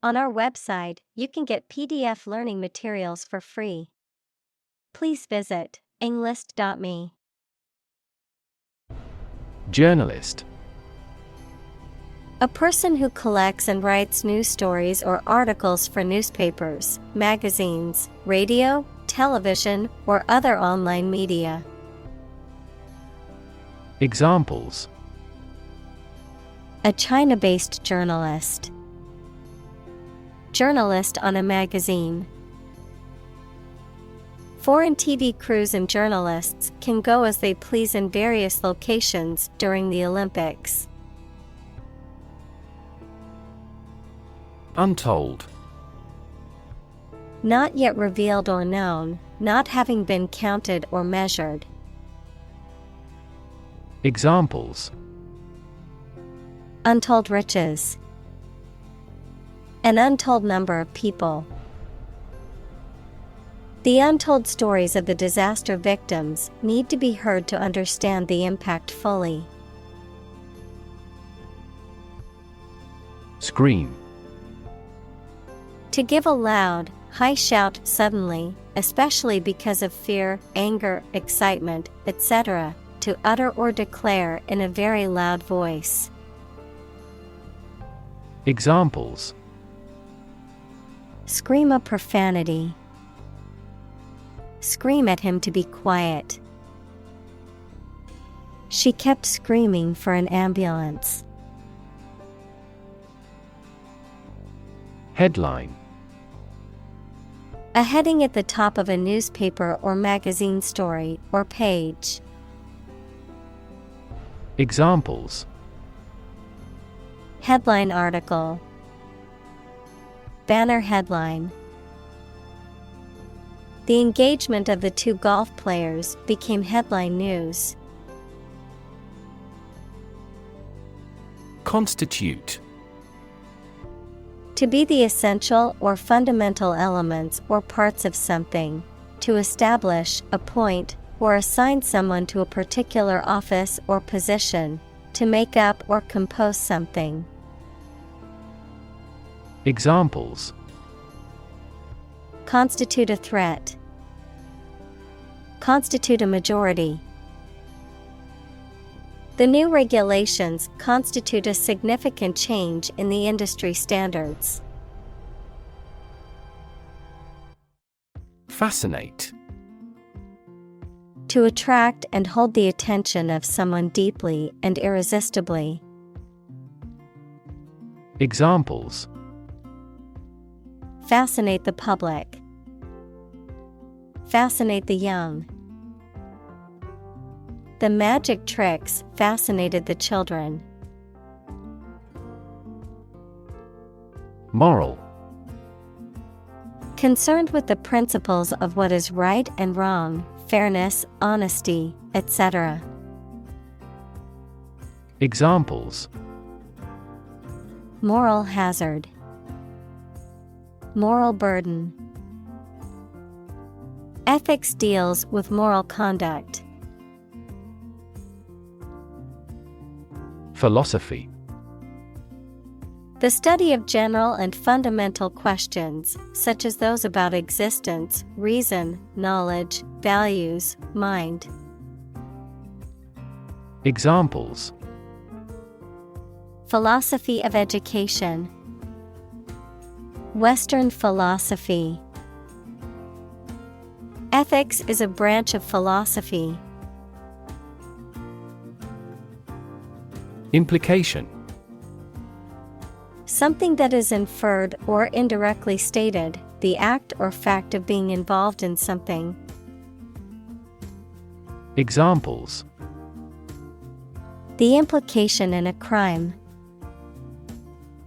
On our website, you can get PDF learning materials for free. Please visit englist.me. Journalist. A person who collects and writes news stories or articles for newspapers, magazines, radio, television, or other online media. Examples: A China-based journalist. Journalist on a magazine. Foreign TV crews and journalists can go as they please in various locations during the Olympics. Untold. Not yet revealed or known, not having been counted or measured. Examples: Untold riches. An untold number of people. The untold stories of the disaster victims need to be heard to understand the impact fully. Scream. To give a loud, high shout suddenly, especially because of fear, anger, excitement, etc., to utter or declare in a very loud voice. Examples: Scream a profanity. Scream at him to be quiet. She kept screaming for an ambulance. Headline. A heading at the top of a newspaper or magazine story or page. Examples: Headline article. Banner headline. The engagement of the two golf players became headline news. Constitute. To be the essential or fundamental elements or parts of something. To establish, appoint, or assign someone to a particular office or position. To make up or compose something. Examples: Constitute a threat. Constitute a majority. The new regulations constitute a significant change in the industry standards. Fascinate. To attract and hold the attention of someone deeply and irresistibly. Examples: Fascinate the public. Fascinate the young. The magic tricks fascinated the children. Moral. Concerned with the principles of what is right and wrong, fairness, honesty, etc. Examples: Moral hazard. Moral burden. Ethics deals with moral conduct. Philosophy. The study of general and fundamental questions, such as those about existence, reason, knowledge, values, mind. Examples: Philosophy of education. Western philosophy. Ethics is a branch of philosophy. Implication. Something that is inferred or indirectly stated, the act or fact of being involved in something. Examples: The implication in a crime.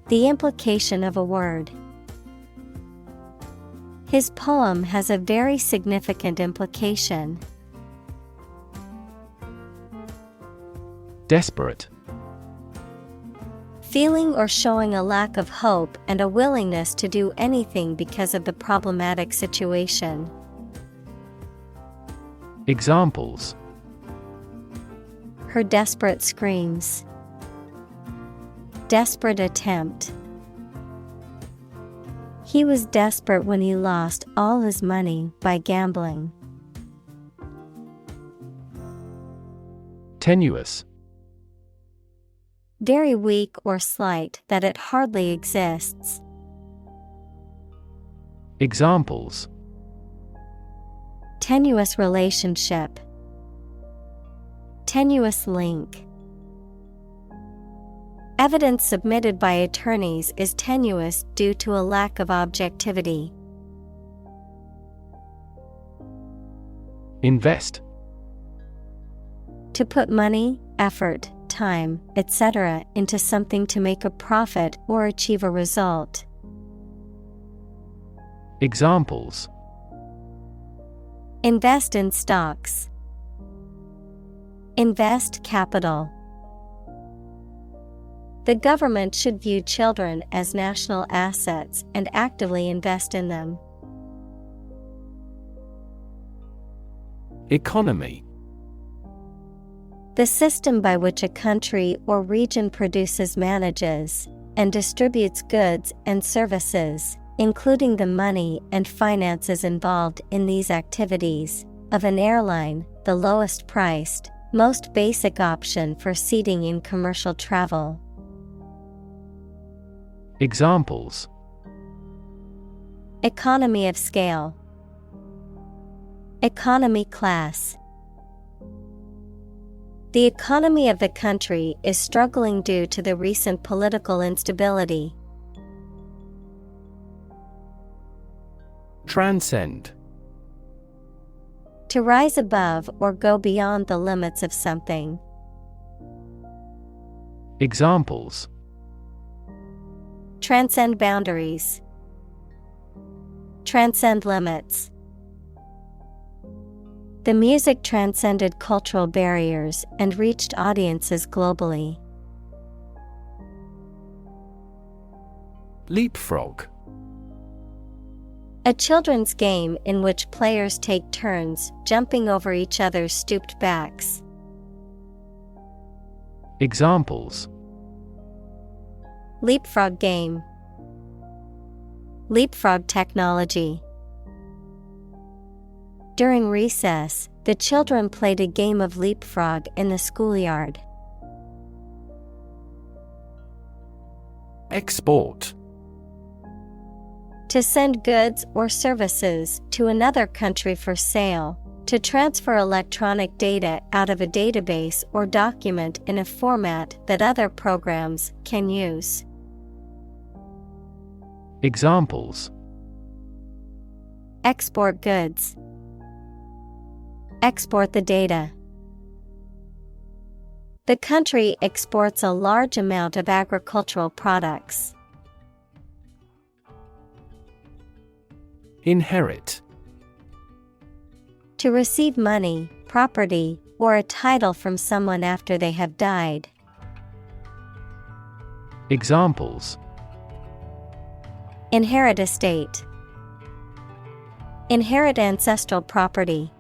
The implication of a word. His poem has a very significant implication. Desperate. Feeling or showing a lack of hope and a willingness to do anything because of the problematic situation. Examples: Her desperate screams. Desperate attempt. He was desperate when he lost all his money by gambling. Tenuous. Very weak or slight that it hardly exists. Examples: tenuous relationship, tenuous link. Evidence submitted by attorneys is tenuous due to a lack of objectivity. Invest. To put money, effort, time, etc. into something to make a profit or achieve a result. Examples: invest in stocks, invest capital. The government should view children as national assets and actively invest in them. Economy. The system by which a country or region produces, manages, and distributes goods and services, including the money and finances involved in these activities, of an airline, the lowest priced, most basic option for seating in commercial travel. Examples: economy of scale, economy class. The economy of the country is struggling due to the recent political instability. Transcend. To rise above or go beyond the limits of something. Examples: transcend boundaries, transcend limits. The music transcended cultural barriers and reached audiences globally. Leapfrog. A children's game in which players take turns jumping over each other's stooped backs. Examples: leapfrog game, leapfrog technology. During recess, the children played a game of leapfrog in the schoolyard. Export. To send goods or services to another country for sale, to transfer electronic data out of a database or document in a format that other programs can use. Examples: export goods, export the data. The country exports a large amount of agricultural products. Inherit. To receive money, property, or a title from someone after they have died. Examples: inherit estate, inherit ancestral property.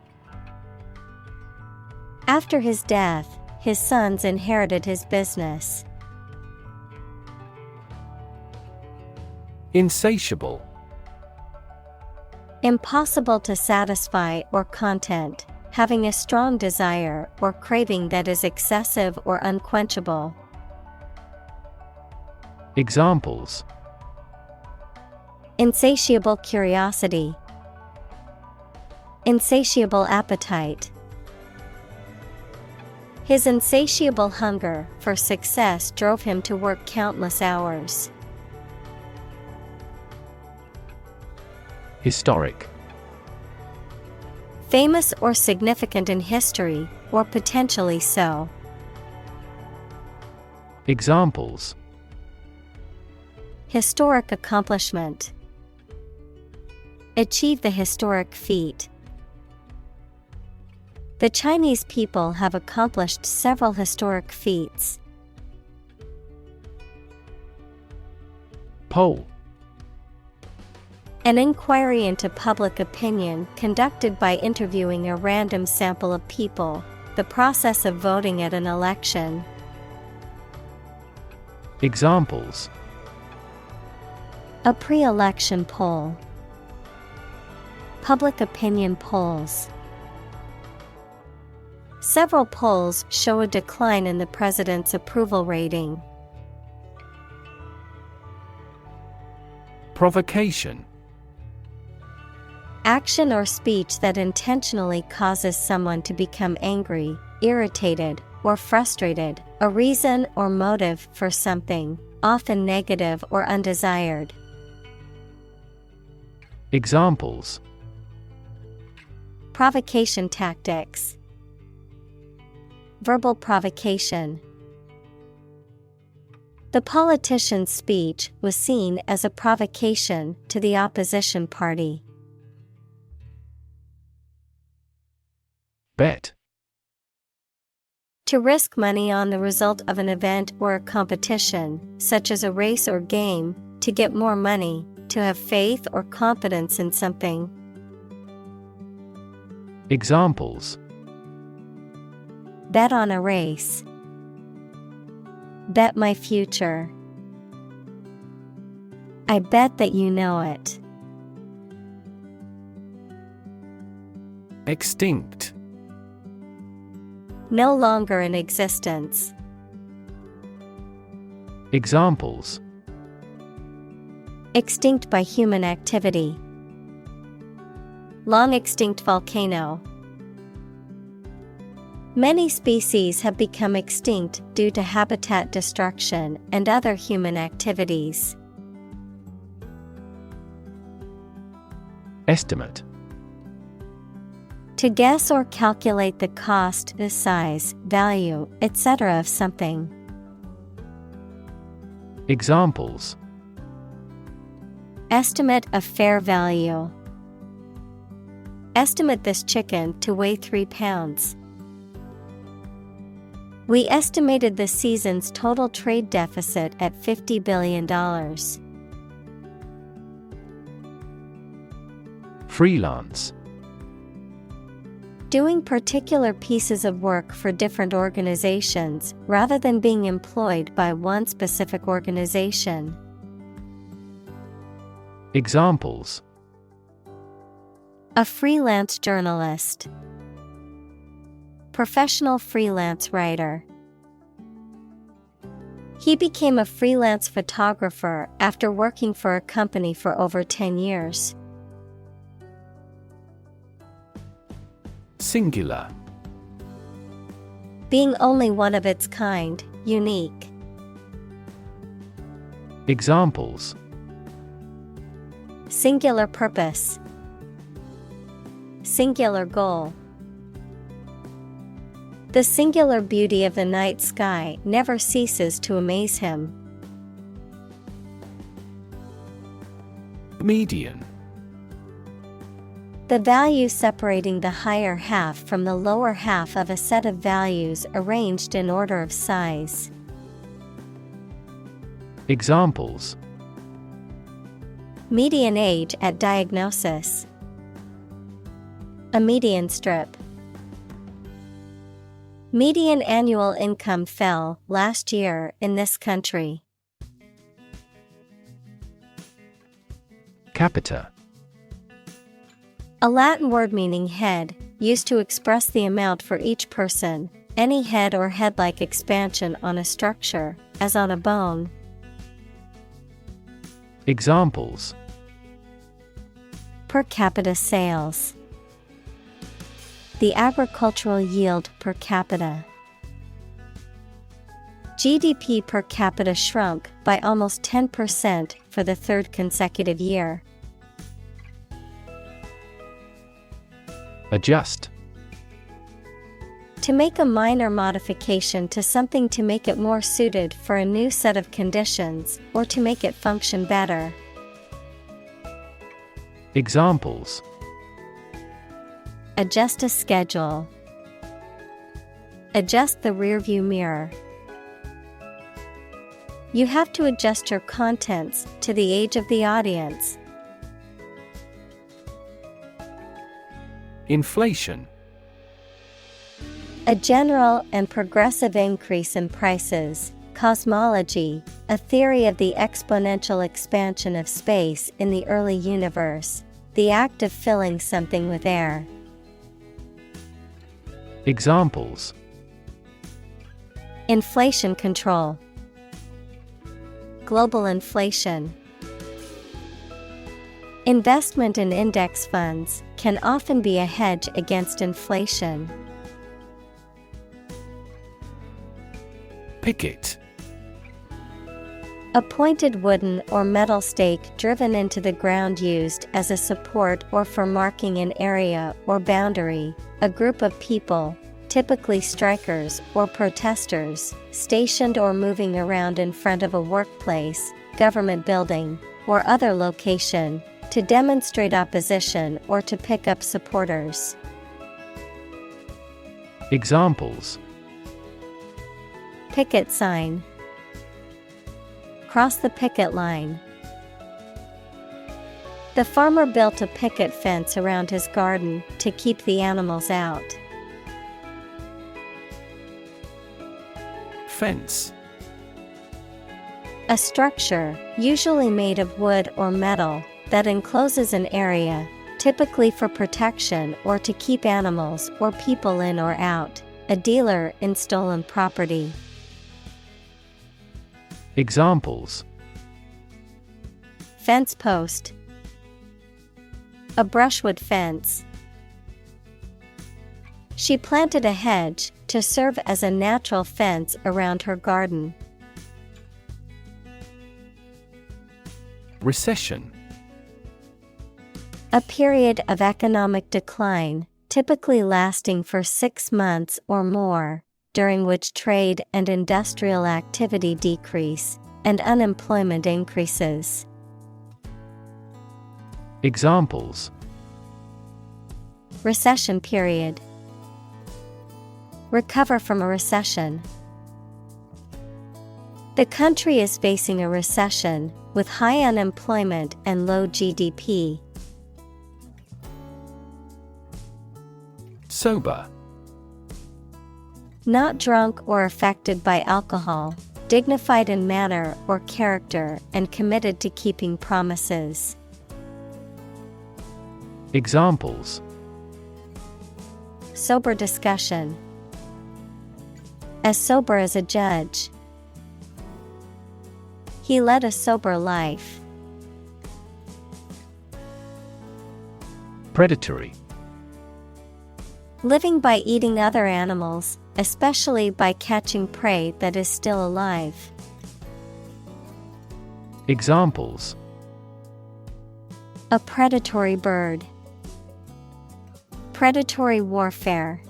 After his death, his sons inherited his business. Insatiable. Impossible to satisfy or content, having a strong desire or craving that is excessive or unquenchable. Examples: insatiable curiosity, insatiable appetite. His insatiable hunger for success drove him to work countless hours. Historic. Famous or significant in history, or potentially so. Examples: historic accomplishment, achieve the historic feat. The Chinese people have accomplished several historic feats. Poll. An inquiry into public opinion conducted by interviewing a random sample of people, the process of voting at an election. Examples: A pre-election poll. Public opinion polls. Several polls show a decline in the president's approval rating. Provocation. Action or speech that intentionally causes someone to become angry, irritated, or frustrated, a reason or motive for something, often negative or undesired. Examples. Provocation tactics. Verbal provocation. The politician's speech was seen as a provocation to the opposition party. Bet. To risk money on the result of an event or a competition, such as a race or game, to get more money, to have faith or confidence in something. Examples. Bet on a race. Bet my future. I bet that you know it. Extinct. No longer in existence. Examples. Extinct by human activity. Long extinct volcano. Many species have become extinct due to habitat destruction and other human activities. Estimate. To guess or calculate the cost, the size, value, etc. of something. Examples. Estimate of fair value. Estimate this chicken to weigh 3 pounds. We estimated the season's total trade deficit at $50 billion. Freelance. Doing particular pieces of work for different organizations rather than being employed by one specific organization. Examples. A freelance journalist. Professional freelance writer. He became a freelance photographer after working for a company for over 10 years. Singular. Being only one of its kind, unique. Examples. Singular purpose. Singular goal. The singular beauty of the night sky never ceases to amaze him. Median. The value separating the higher half from the lower half of a set of values arranged in order of size. Examples. Median age at diagnosis. A median strip. Median annual income fell last year in this country. Capita. A Latin word meaning head, used to express the amount for each person, any head or head-like expansion on a structure, as on a bone. Examples. Per capita sales. The agricultural yield per capita. GDP per capita shrunk by almost 10% for the third consecutive year. Adjust. To make a minor modification to something to make it more suited for a new set of conditions, or to make it function better. Examples. Adjust a schedule. Adjust the rearview mirror. You have to adjust your contents to the age of the audience. Inflation. A general and progressive increase in prices, cosmology, A theory of the exponential expansion of space in the early universe, the act of filling something with air. Examples: Inflation control. Global inflation. Investment in index funds can often be a hedge against inflation. Picket. A pointed wooden or metal stake driven into the ground used as a support or for marking an area or boundary. A group of people, typically strikers or protesters, stationed or moving around in front of a workplace, government building, or other location, to demonstrate opposition or to pick up supporters. Examples: Picket sign. Cross the picket line. The farmer built a picket fence around his garden to keep the animals out. Fence. A structure, usually made of wood or metal, that encloses an area, typically for protection or to keep animals or people in or out. A dealer in stolen property. Examples: Fence post. A brushwood fence. She planted a hedge to serve as a natural fence around her garden. Recession. A period of economic decline, typically lasting for 6 months or more, during which trade and industrial activity decrease, and unemployment increases. Examples: Recession period. Recover from a recession. The country is facing a recession, with high unemployment and low GDP. Sober. Not drunk or affected by alcohol, dignified in manner or character and committed to keeping promises. Examples: Sober discussion. As sober as a judge. He led a sober life. Predatory. Living by eating other animals, especially by catching prey that is still alive. Examples: A predatory bird. Predatory warfare.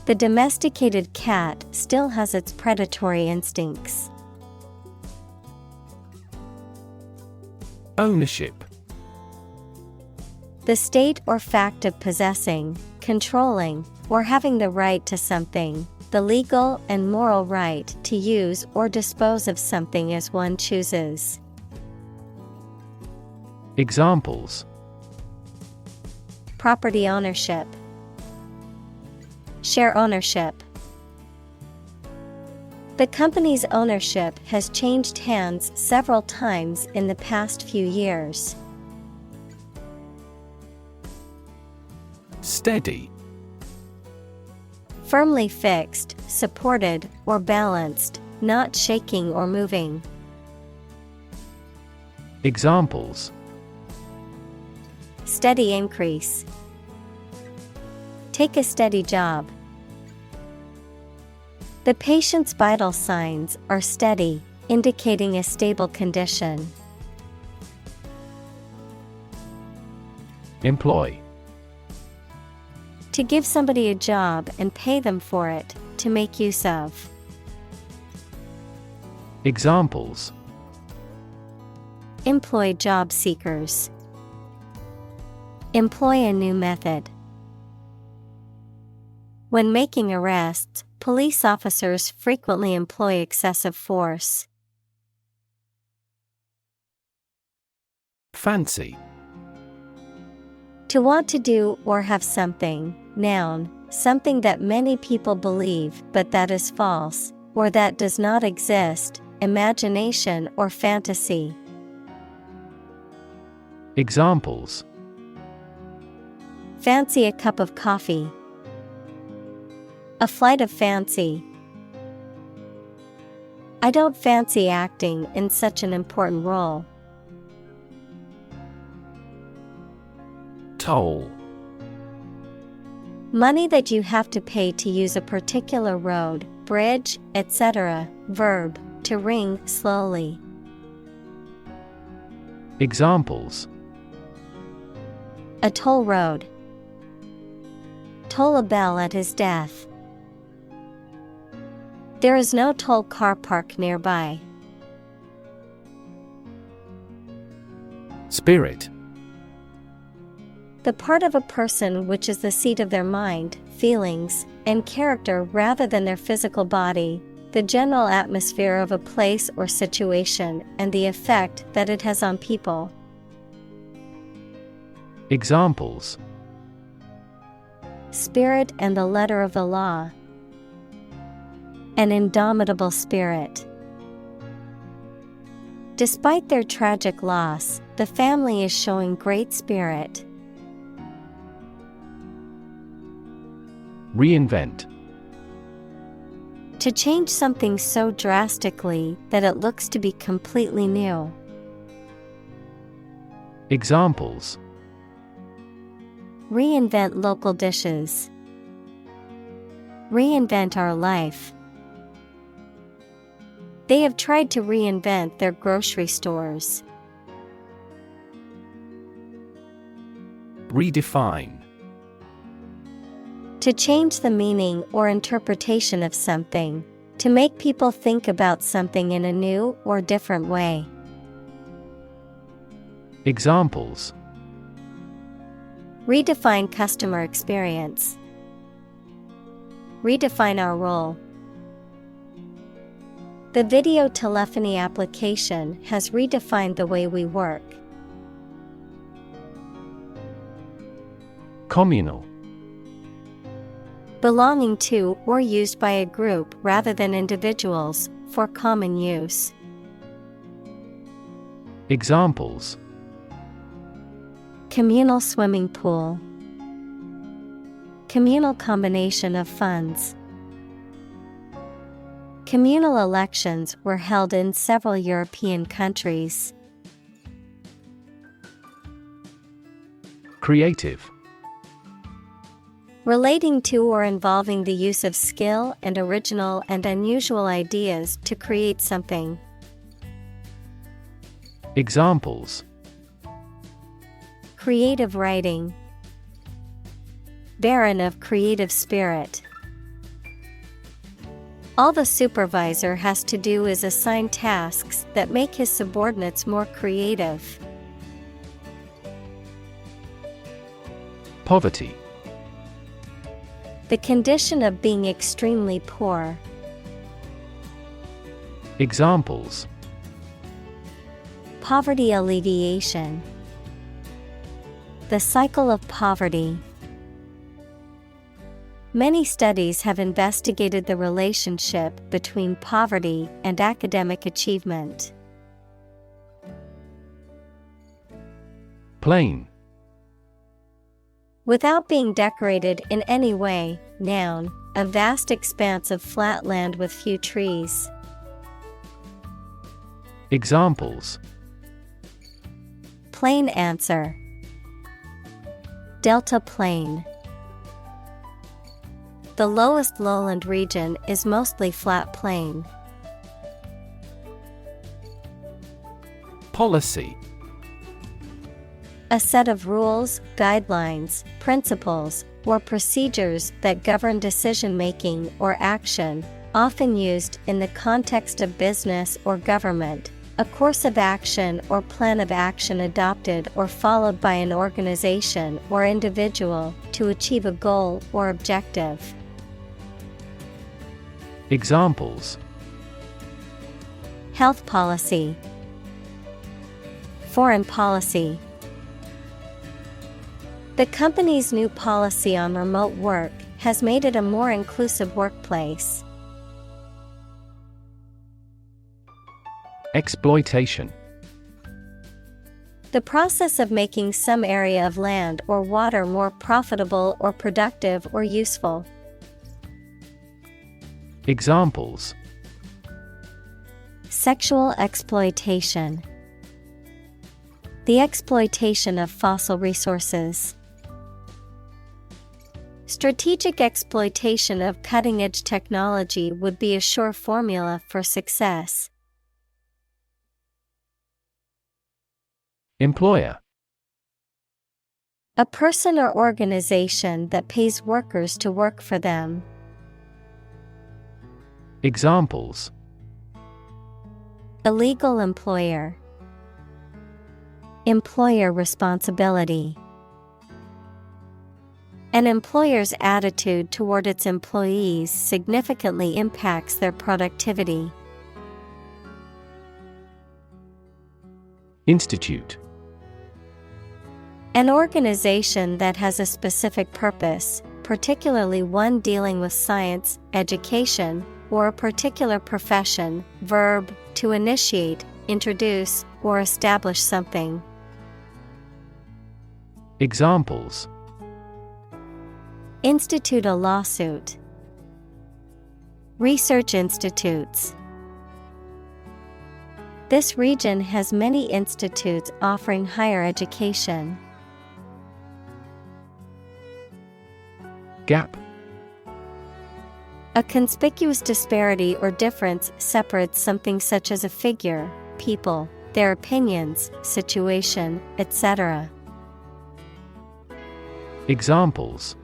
The domesticated cat still has its predatory instincts. Ownership. The state or fact of possessing, controlling, or having the right to something, the legal and moral right to use or dispose of something as one chooses. Examples: Property ownership. Share ownership. The company's ownership has changed hands several times in the past few years. Steady. Firmly fixed, supported, or balanced, not shaking or moving. Examples: Steady increase. Take a steady job. The patient's vital signs are steady, indicating a stable condition. Employ. To give somebody a job and pay them for it, to make use of. Examples: Employ job seekers. Employ a new method. When making arrests, police officers frequently employ excessive force. Fancy. To want to do or have something, noun, something that many people believe but that is false, or that does not exist, imagination or fantasy. Examples: Fancy a cup of coffee. A flight of fancy. I don't fancy acting in such an important role. Toll. Money that you have to pay to use a particular road, bridge, etc. Verb, to ring slowly. Examples: A toll road. Toll a bell at his death. There is no toll car park nearby. Spirit. The part of a person which is the seat of their mind, feelings, and character rather than their physical body, the general atmosphere of a place or situation, and the effect that it has on people. Examples: Spirit and the letter of the law. An indomitable spirit. Despite their tragic loss, the family is showing great spirit. Reinvent. To change something so drastically that it looks to be completely new. Examples: Reinvent local dishes. Reinvent our life. They have tried to reinvent their grocery stores. Redefine. To change the meaning or interpretation of something. To make people think about something in a new or different way. Examples: Redefine customer experience. Redefine our role. The video telephony application has redefined the way we work. Communal. Belonging to or used by a group rather than individuals, for common use. Examples: Communal swimming pool. Communal combination of funds. Communal elections were held in several European countries. Creative. Relating to or involving the use of skill and original and unusual ideas to create something. Examples: Creative writing. Barren of creative spirit. All the supervisor has to do is assign tasks that make his subordinates more creative. Poverty. The condition of being extremely poor. Examples: Poverty alleviation. The cycle of poverty. Many studies have investigated the relationship between poverty and academic achievement. Plain. Without being decorated in any way, noun, a vast expanse of flat land with few trees. Examples: Plain answer. Delta plain. The lowest lowland region is mostly flat plain. Policy. A set of rules, guidelines, principles, or procedures that govern decision-making or action, often used in the context of business or government. A course of action or plan of action adopted or followed by an organization or individual to achieve a goal or objective. Examples: Health policy. Foreign policy. The company's new policy on remote work has made it a more inclusive workplace. Exploitation. The process of making some area of land or water more profitable or productive or useful. Examples: Sexual exploitation. The exploitation of fossil resources. Strategic exploitation of cutting-edge technology would be a sure formula for success. Employer. A person or organization that pays workers to work for them. Examples: Illegal employer. Employer responsibility. An employer's attitude toward its employees significantly impacts their productivity. Institute. An organization that has a specific purpose, particularly one dealing with science, education, or a particular profession. Verb, to initiate, introduce, or establish something. Examples: Institute a lawsuit. Research institutes. This region has many institutes offering higher education. Gap. A conspicuous disparity or difference separates something such as a figure, people, their opinions, situation, etc. Examples: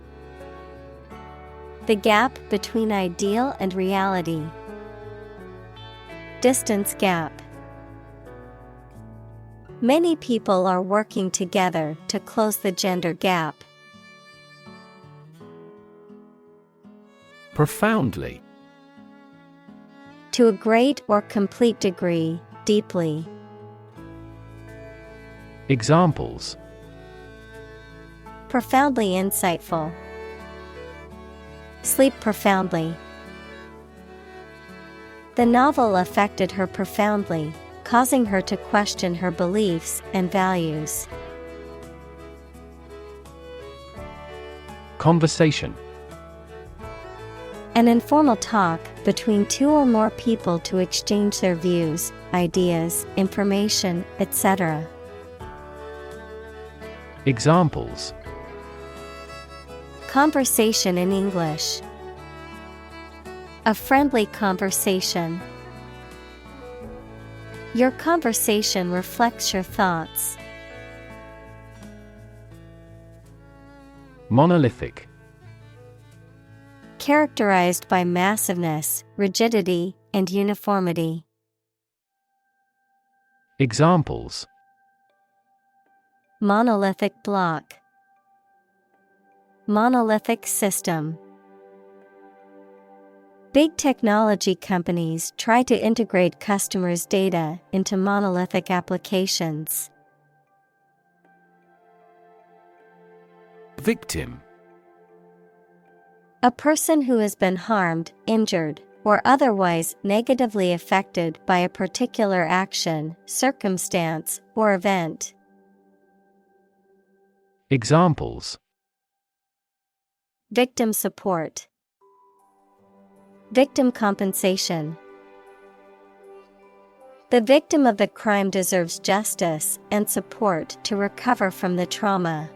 The gap between ideal and reality. Distance gap. Many people are working together to close the gender gap. Profoundly. To a great or complete degree, deeply. Examples: Profoundly insightful. Sleep profoundly. The novel affected her profoundly, causing her to question her beliefs and values. Conversation. An informal talk between two or more people to exchange their views, ideas, information, etc. Examples: Conversation in English. A friendly conversation. Your conversation reflects your thoughts. Monolithic. Characterized by massiveness, rigidity, and uniformity. Examples: Monolithic block. Monolithic system. Big technology companies try to integrate customers' data into monolithic applications. Victim. A person who has been harmed, injured, or otherwise negatively affected by a particular action, circumstance, or event. Examples: Victim support. Victim compensation. The victim of the crime deserves justice and support to recover from the trauma.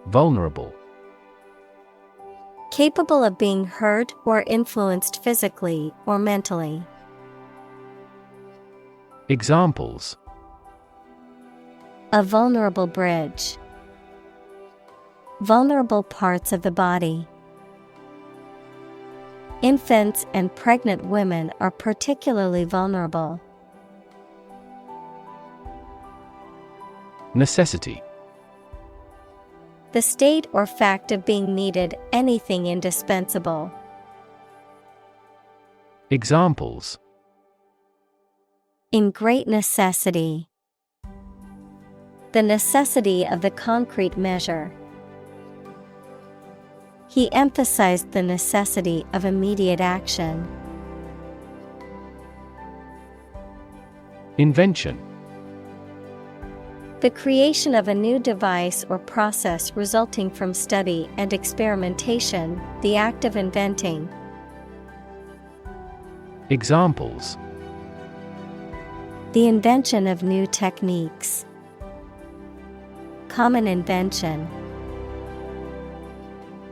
Vulnerable. Capable of being hurt or influenced physically or mentally. Examples: A vulnerable bridge. Vulnerable parts of the body. Infants and pregnant women are particularly vulnerable. Necessity. The state or fact of being needed, anything indispensable. Examples: In great necessity. The necessity of the concrete measure. He emphasized the necessity of immediate action. Invention. The creation of a new device or process resulting from study and experimentation, the act of inventing. Examples: The invention of new techniques. Common invention.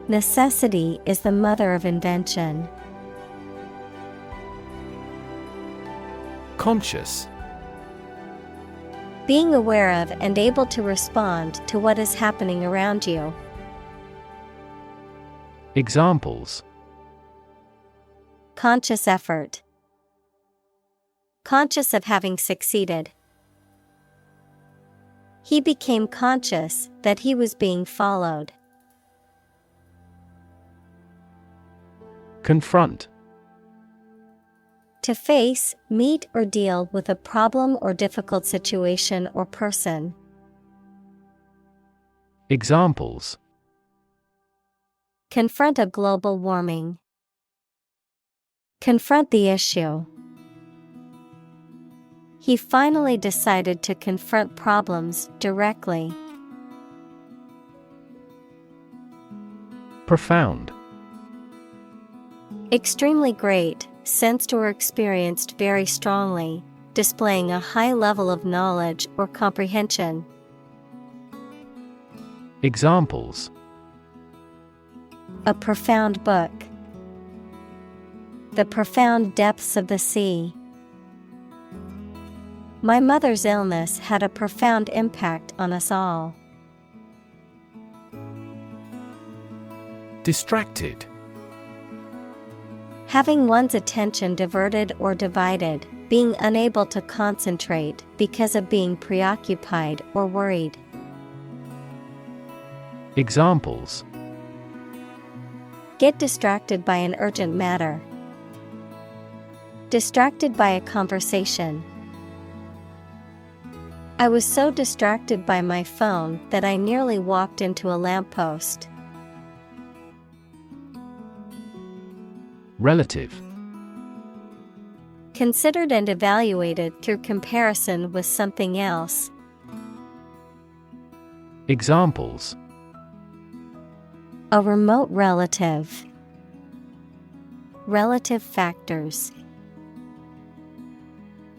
Necessity is the mother of invention. Conscious. Being aware of and able to respond to what is happening around you. Examples: Conscious effort. Conscious of having succeeded. He became conscious that he was being followed. Confront. To face, meet, or deal with a problem or difficult situation or person. Examples: Confront a global warming. Confront the issue. He finally decided to confront problems directly. Profound. Extremely great, sensed or experienced very strongly, displaying a high level of knowledge or comprehension. Examples: A profound book. The profound depths of the sea. My mother's illness had a profound impact on us all. Distracted. Having one's attention diverted or divided, being unable to concentrate because of being preoccupied or worried. Examples: Get distracted by an urgent matter. Distracted by a conversation. I was so distracted by my phone that I nearly walked into a lamppost. Relative. Considered and evaluated through comparison with something else. Examples: A remote relative. Relative factors.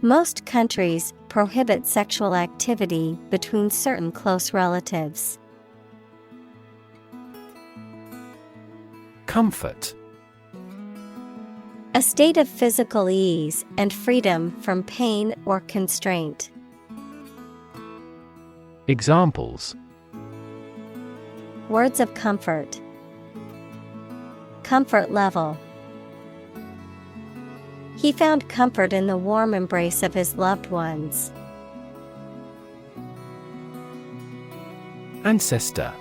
Most countries prohibit sexual activity between certain close relatives. Comfort. A state of physical ease and freedom from pain or constraint. Examples: Words of comfort. Comfort level. He found comfort in the warm embrace of his loved ones. Ancestor.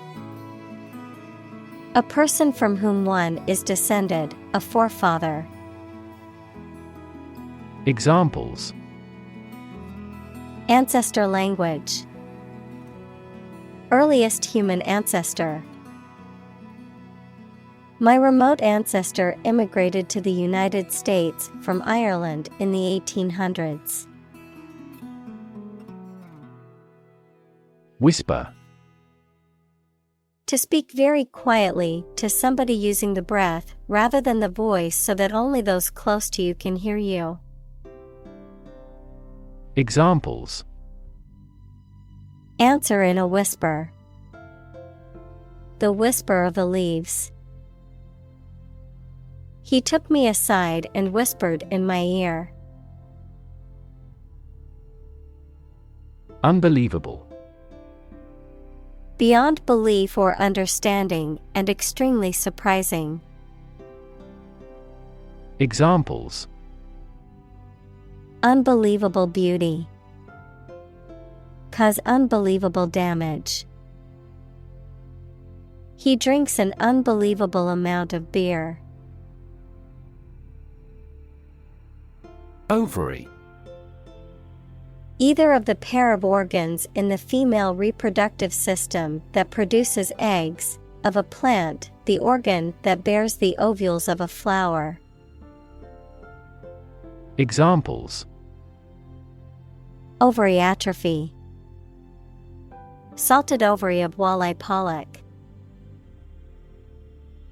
A person from whom one is descended, a forefather. Examples: Ancestor language. Earliest human ancestor. My remote ancestor immigrated to the United States from Ireland in the 1800s. Whisper. To speak very quietly to somebody using the breath rather than the voice so that only those close to you can hear you. Examples: Answer in a whisper. The whisper of the leaves. He took me aside and whispered in my ear. Unbelievable. Beyond belief or understanding and extremely surprising. Examples: Unbelievable beauty. Cause unbelievable damage. He drinks an unbelievable amount of beer. Ovary. Either of the pair of organs in the female reproductive system that produces eggs, of a plant, the organ that bears the ovules of a flower. Examples: Ovary atrophy. Salted ovary of walleye pollock.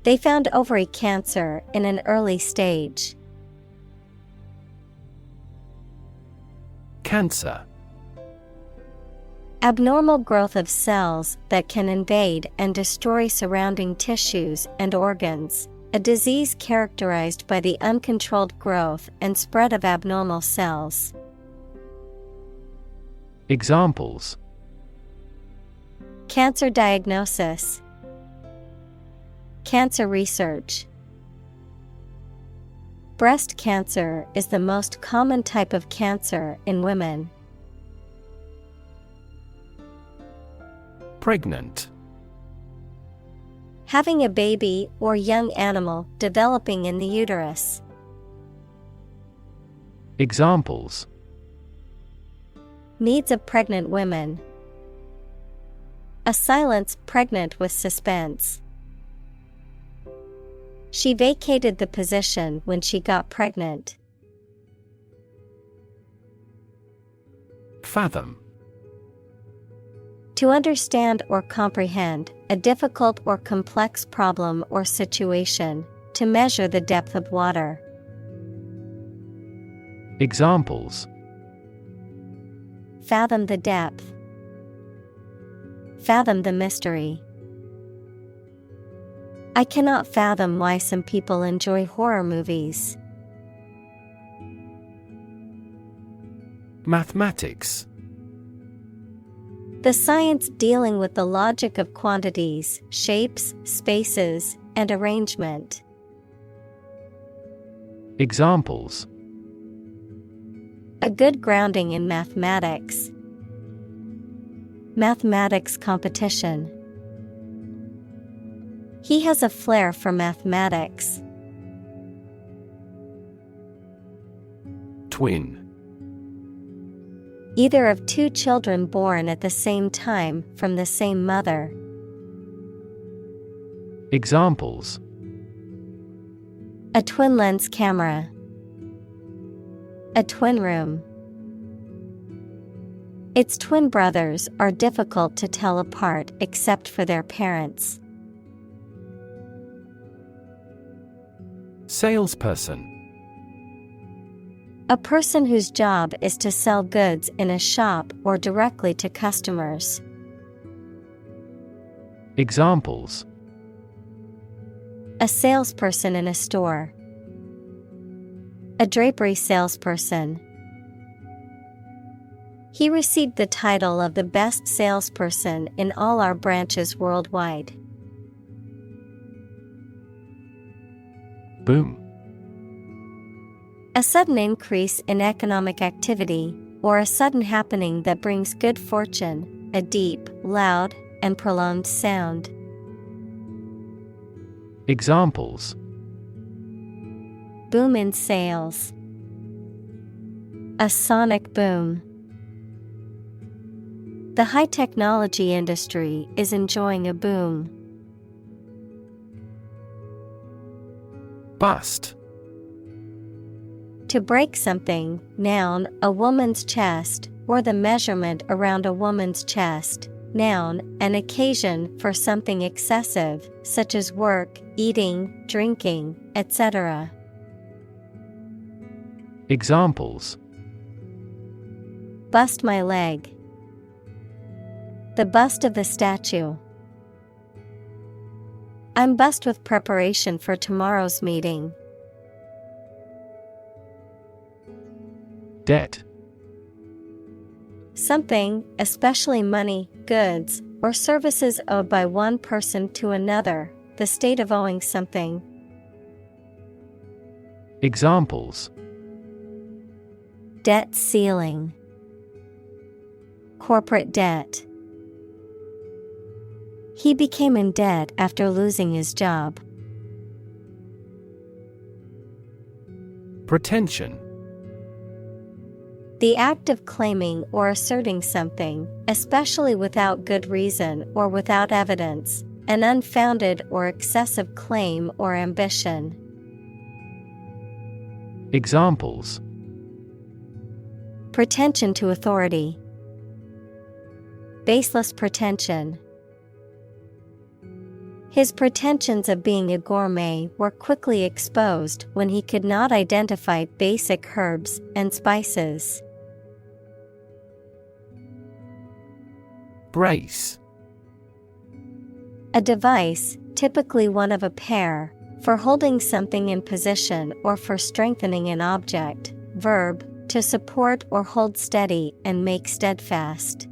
They found ovary cancer in an early stage. Cancer. Abnormal growth of cells that can invade and destroy surrounding tissues and organs. A disease characterized by the uncontrolled growth and spread of abnormal cells. Examples: Cancer diagnosis, cancer research. Breast cancer is the most common type of cancer in women. Pregnant. Having a baby or young animal developing in the uterus. Examples: Needs of pregnant women. A silence pregnant with suspense. She vacated the position when she got pregnant. Fathom. To understand or comprehend a difficult or complex problem or situation. To measure the depth of water. Examples: Fathom the depth. Fathom the mystery. I cannot fathom why some people enjoy horror movies. Mathematics. The science dealing with the logic of quantities, shapes, spaces, and arrangement. Examples: A good grounding in mathematics. Mathematics competition. He has a flair for mathematics. Twin. Either of two children born at the same time from the same mother. Examples: A twin lens camera. A twin room. Its twin brothers are difficult to tell apart except for their parents. Salesperson. A person whose job is to sell goods in a shop or directly to customers. Examples: A salesperson in a store. A drapery salesperson. He received the title of the best salesperson in all our branches worldwide. Boom. A sudden increase in economic activity, or a sudden happening that brings good fortune, a deep, loud, and prolonged sound. Examples: Boom in sales. A sonic boom. The high technology industry is enjoying a boom. Bust. To break something, noun, a woman's chest, or the measurement around a woman's chest. Noun, an occasion for something excessive, such as work, eating, drinking, etc. Examples: Bust my leg. The bust of the statue. I'm bust with preparation for tomorrow's meeting. Debt. Something, especially money, goods, or services owed by one person to another, the state of owing something. Examples: Debt ceiling. Corporate debt. He became in debt after losing his job. Pretension. The act of claiming or asserting something, especially without good reason or without evidence, an unfounded or excessive claim or ambition. Examples: Pretension to authority. Baseless pretension. His pretensions of being a gourmet were quickly exposed when he could not identify basic herbs and spices. Brace. A device, typically one of a pair, for holding something in position or for strengthening an object. Verb, to support or hold steady and make steadfast.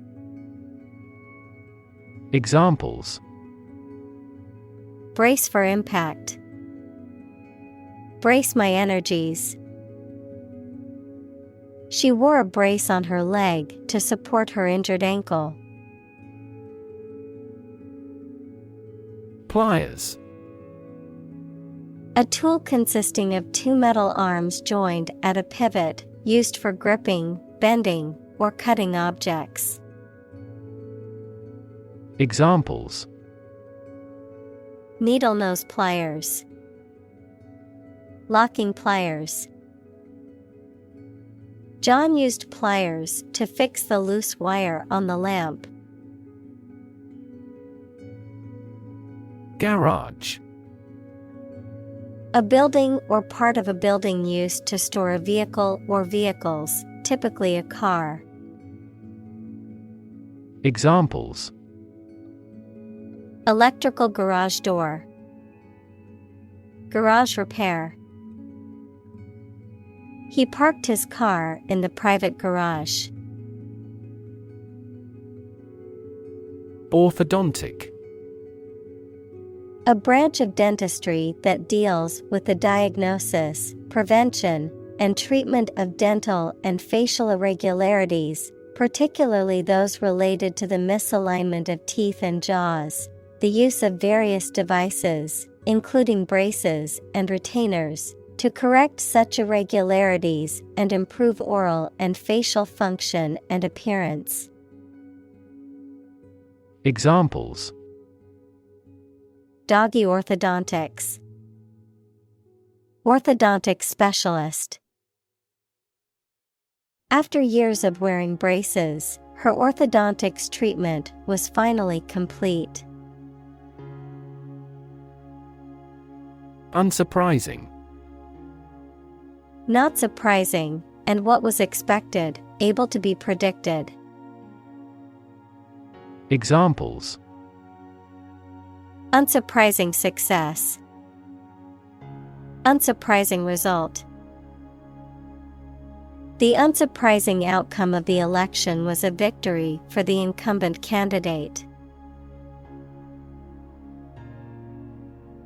Examples: Brace for impact. Brace my energies. She wore a brace on her leg to support her injured ankle. Pliers. A tool consisting of two metal arms joined at a pivot, used for gripping, bending, or cutting objects. Examples: Needle nose pliers. Locking pliers. John used pliers to fix the loose wire on the lamp. Garage. A building or part of a building used to store a vehicle or vehicles, typically a car. Examples: Electrical garage door. Garage repair. He parked his car in the private garage. Orthodontic. A branch of dentistry that deals with the diagnosis, prevention, and treatment of dental and facial irregularities, particularly those related to the misalignment of teeth and jaws, the use of various devices, including braces and retainers, to correct such irregularities and improve oral and facial function and appearance. Examples: Doggy orthodontics. Orthodontic specialist. After years of wearing braces, her orthodontics treatment was finally complete. Unsurprising. Not surprising, and what was expected, able to be predicted. Examples: Unsurprising success. Unsurprising result. The unsurprising outcome of the election was a victory for the incumbent candidate.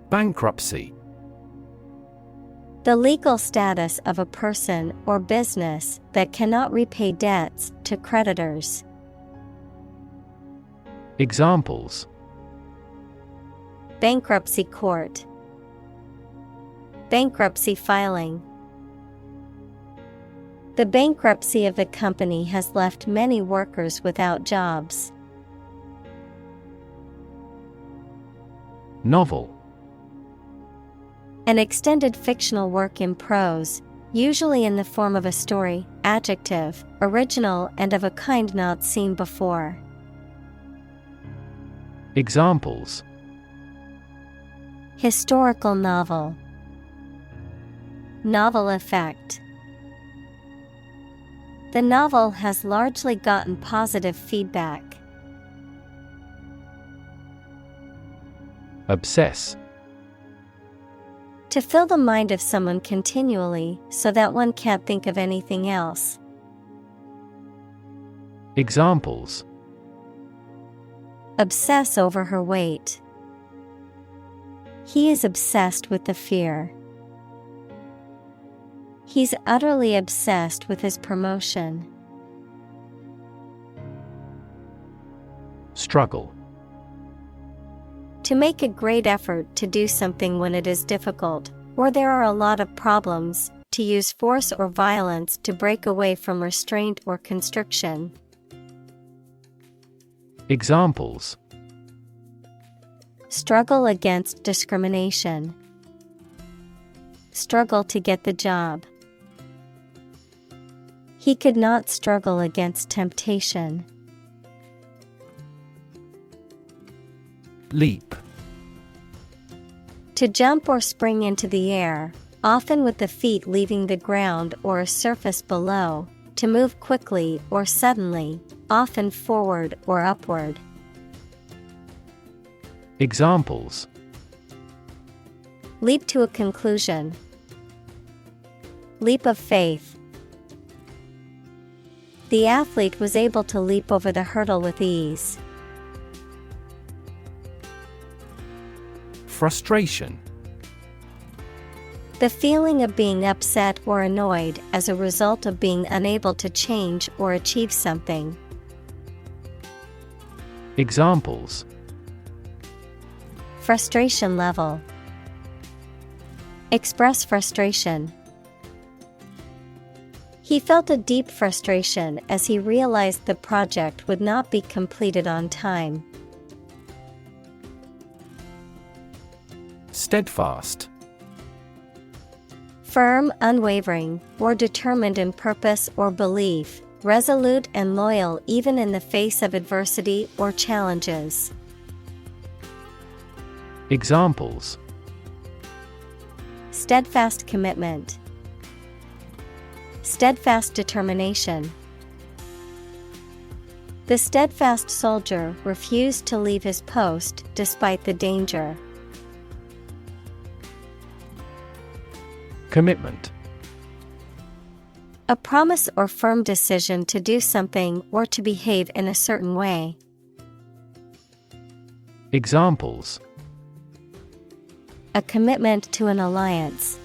Bankruptcy. The legal status of a person or business that cannot repay debts to creditors. Examples: Bankruptcy court. Bankruptcy filing. The bankruptcy of the company has left many workers without jobs. Novel. An extended fictional work in prose, usually in the form of a story. Adjective, original and of a kind not seen before. Examples: Historical novel. Novel effect. The novel has largely gotten positive feedback. Obsess. To fill the mind of someone continually so that one can't think of anything else. Examples: Obsess over her weight. He is obsessed with the fear. He's utterly obsessed with his promotion. Struggle. To make a great effort to do something when it is difficult, or there are a lot of problems, to use force or violence to break away from restraint or constriction. Examples: Struggle against discrimination. Struggle to get the job. He could not struggle against temptation. Leap. To jump or spring into the air, often with the feet leaving the ground or a surface below, to move quickly or suddenly, often forward or upward. Examples: Leap to a conclusion. Leap of faith. The athlete was able to leap over the hurdle with ease. Frustration. The feeling of being upset or annoyed as a result of being unable to change or achieve something. Examples: Frustration level. Express frustration. He felt a deep frustration as he realized the project would not be completed on time. Steadfast. Firm, unwavering, or determined in purpose or belief, resolute and loyal even in the face of adversity or challenges. Examples: Steadfast commitment. Steadfast determination. The steadfast soldier refused to leave his post despite the danger. Commitment. A promise or firm decision to do something or to behave in a certain way. Examples: A commitment to an alliance.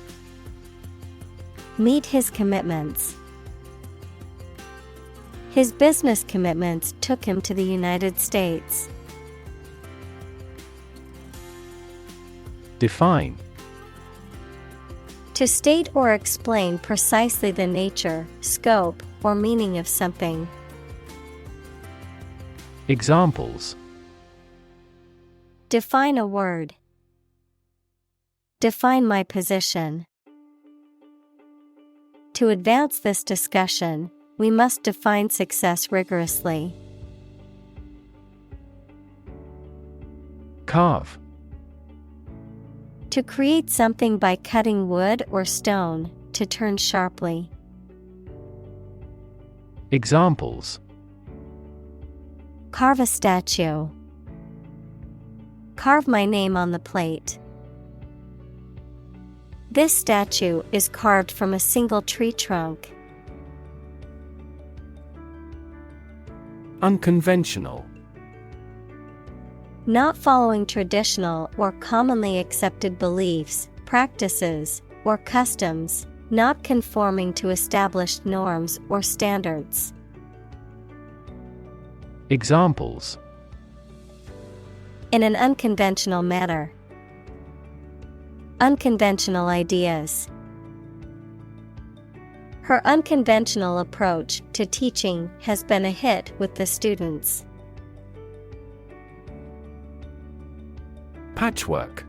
Meet his commitments. His business commitments took him to the United States. Define. To state or explain precisely the nature, scope, or meaning of something. Examples: Define a word. Define my position. To advance this discussion, we must define success rigorously. Carve. To create something by cutting wood or stone, to turn sharply. Examples: Carve a statue. Carve my name on the plate. This statue is carved from a single tree trunk. Unconventional. Not following traditional or commonly accepted beliefs, practices, or customs, not conforming to established norms or standards. Examples: In an unconventional manner. Unconventional ideas. Her unconventional approach to teaching has been a hit with the students. Patchwork.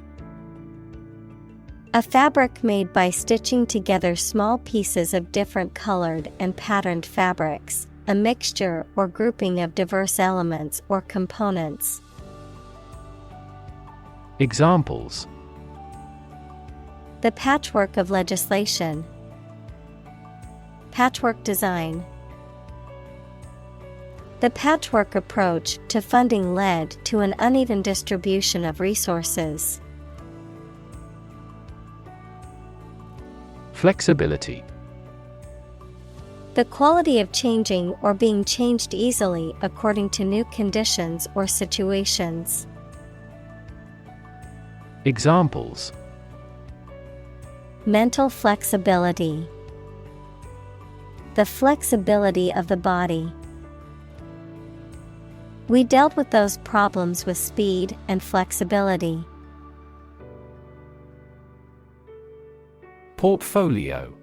A fabric made by stitching together small pieces of different colored and patterned fabrics, a mixture or grouping of diverse elements or components. Examples: The patchwork of legislation. Patchwork design. The patchwork approach to funding led to an uneven distribution of resources. Flexibility. The quality of changing or being changed easily according to new conditions or situations. Examples: Mental flexibility. The flexibility of the body. We dealt with those problems with speed and flexibility. Portfolio.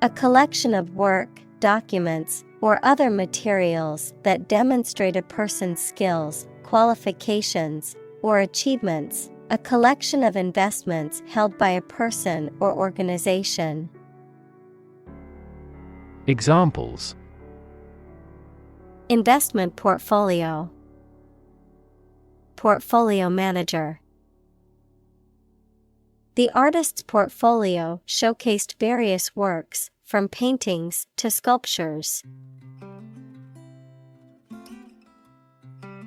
A collection of work, documents, or other materials that demonstrate a person's skills, qualifications, or achievements. A collection of investments held by a person or organization. Examples: investment portfolio, portfolio manager. The artist's portfolio showcased various works, from paintings to sculptures.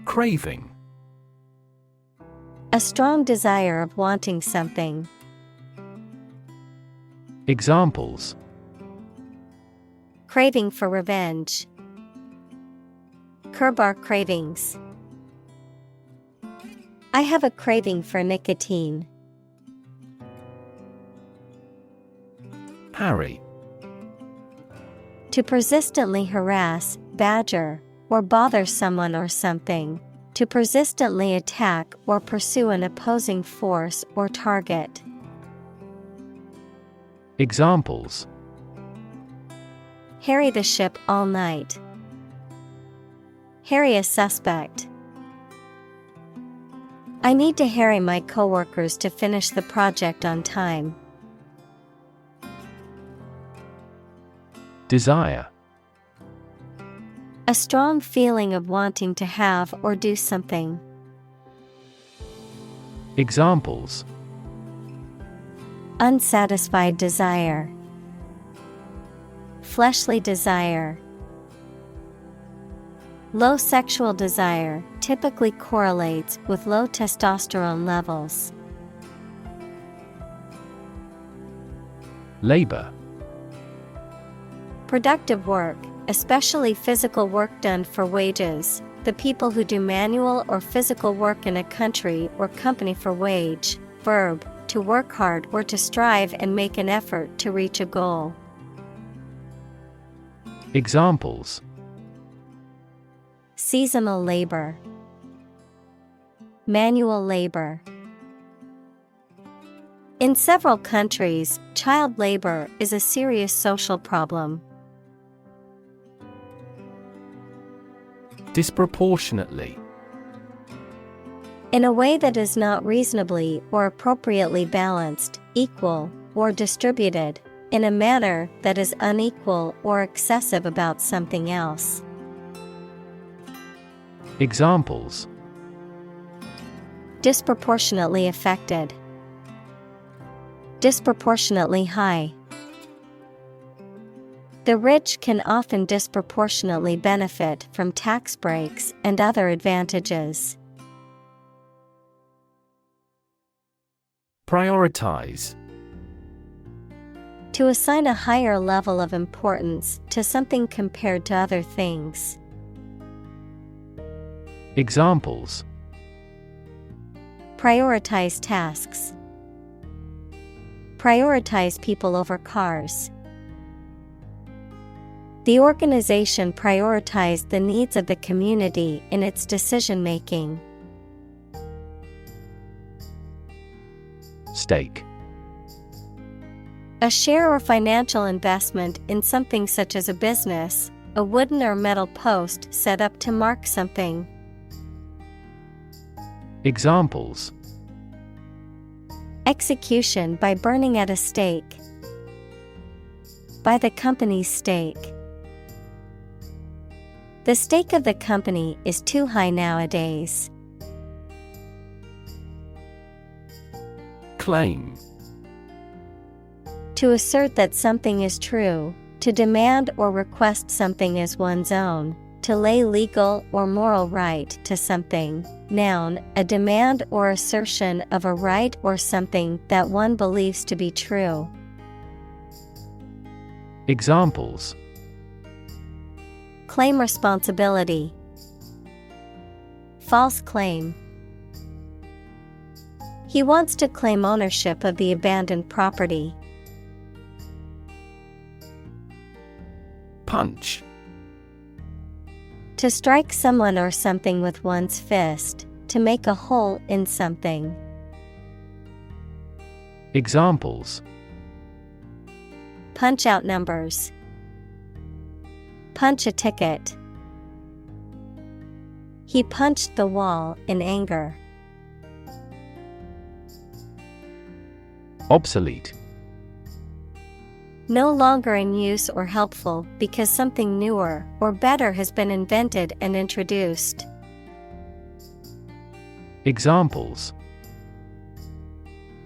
Craving. A strong desire of wanting something. Examples: craving for revenge, curb our cravings. I have a craving for nicotine. Harry. To persistently harass, badger, or bother someone or something. To persistently attack or pursue an opposing force or target. Examples: harry the ship all night. Harry a suspect. I need to harry my coworkers to finish the project on time. Desire. A strong feeling of wanting to have or do something. Examples: unsatisfied desire, fleshly desire. Low sexual desire typically correlates with low testosterone levels. Labor. Productive work, especially physical work done for wages, the people who do manual or physical work in a country or company for wage. Verb, to work hard or to strive and make an effort to reach a goal. Examples: seasonal labor, manual labor. In several countries, child labor is a serious social problem. Disproportionately. In a way that is not reasonably or appropriately balanced, equal, or distributed, in a manner that is unequal or excessive about something else. Examples: disproportionately affected, disproportionately high. The rich can often disproportionately benefit from tax breaks and other advantages. Prioritize. To assign a higher level of importance to something compared to other things. Examples: prioritize tasks, prioritize people over cars. The organization prioritized the needs of the community in its decision-making. Stake. A share or financial investment in something such as a business, a wooden or metal post set up to mark something. Examples: execution by burning at a stake, by the company's stake. The stake of the company is too high nowadays. Claim. To assert that something is true, to demand or request something as one's own, to lay legal or moral right to something. Noun, a demand or assertion of a right or something that one believes to be true. Examples: claim responsibility, false claim. He wants to claim ownership of the abandoned property. Punch. To strike someone or something with one's fist, to make a hole in something. Examples: punch out numbers, punch a ticket. He punched the wall in anger. Obsolete. No longer in use or helpful because something newer or better has been invented and introduced. Examples: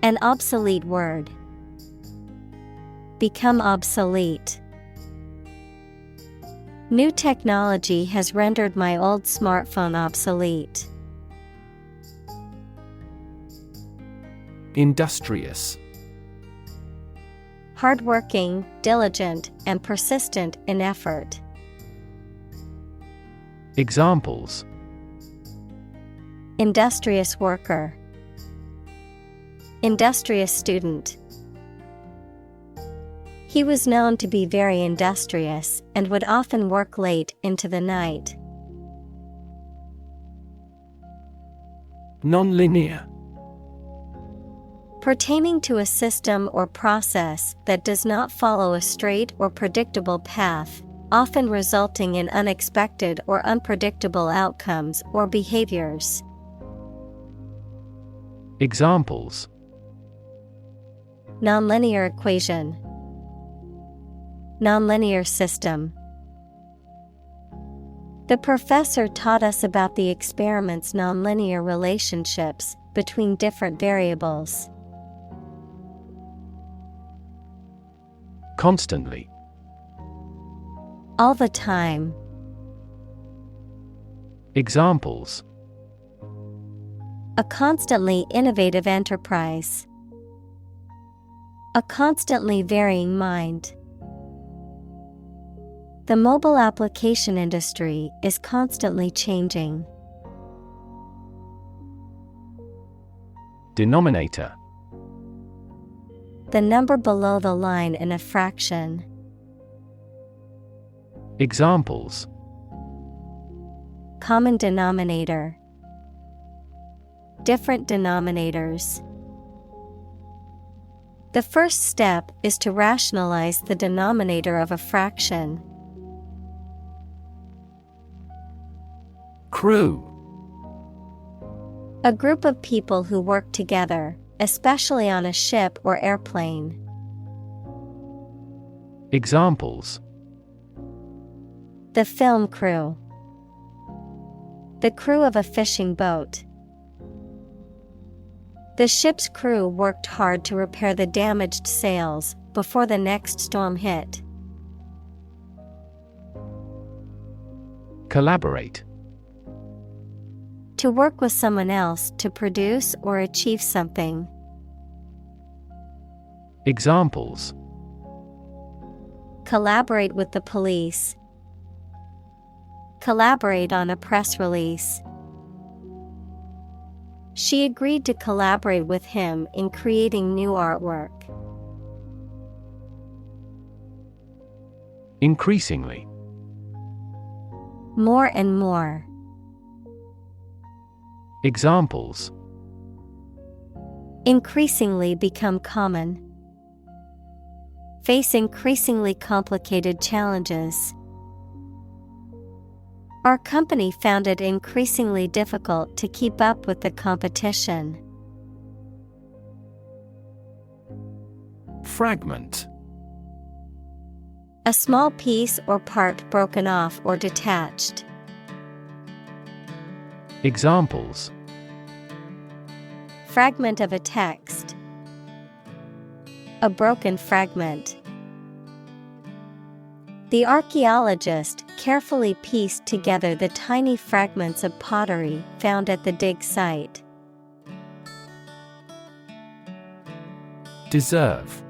An obsolete word. Become obsolete. New technology has rendered my old smartphone obsolete. Industrious. Hardworking, diligent, and persistent in effort. Examples: Industrious worker. Industrious student. He was known to be very industrious and would often work late into the night. Nonlinear. Pertaining to a system or process that does not follow a straight or predictable path, often resulting in unexpected or unpredictable outcomes or behaviors. Examples: Nonlinear equation. Nonlinear system. The professor taught us about the experiment's nonlinear relationships between different variables. Constantly. All the time. Examples: A constantly innovative enterprise. A constantly varying mind. The mobile application industry is constantly changing. Denominator. The number below the line in a fraction. Examples: Common denominator. Different denominators. The first step is to rationalize the denominator of a fraction. Crew. A group of people who work together, especially on a ship or airplane. Examples: The film crew. The crew of a fishing boat. The ship's crew worked hard to repair the damaged sails before the next storm hit. Collaborate. To work with someone else to produce or achieve something. Examples: Collaborate with the police. Collaborate on a press release. She agreed to collaborate with him in creating new artwork. Increasingly. More and more. Examples: Increasingly become common. Face increasingly complicated challenges. Our company found it increasingly difficult to keep up with the competition. Fragment. A small piece or part broken off or detached. Examples: Fragment of a text. A broken fragment. The archaeologist carefully pieced together the tiny fragments of pottery found at the dig site. Deserve.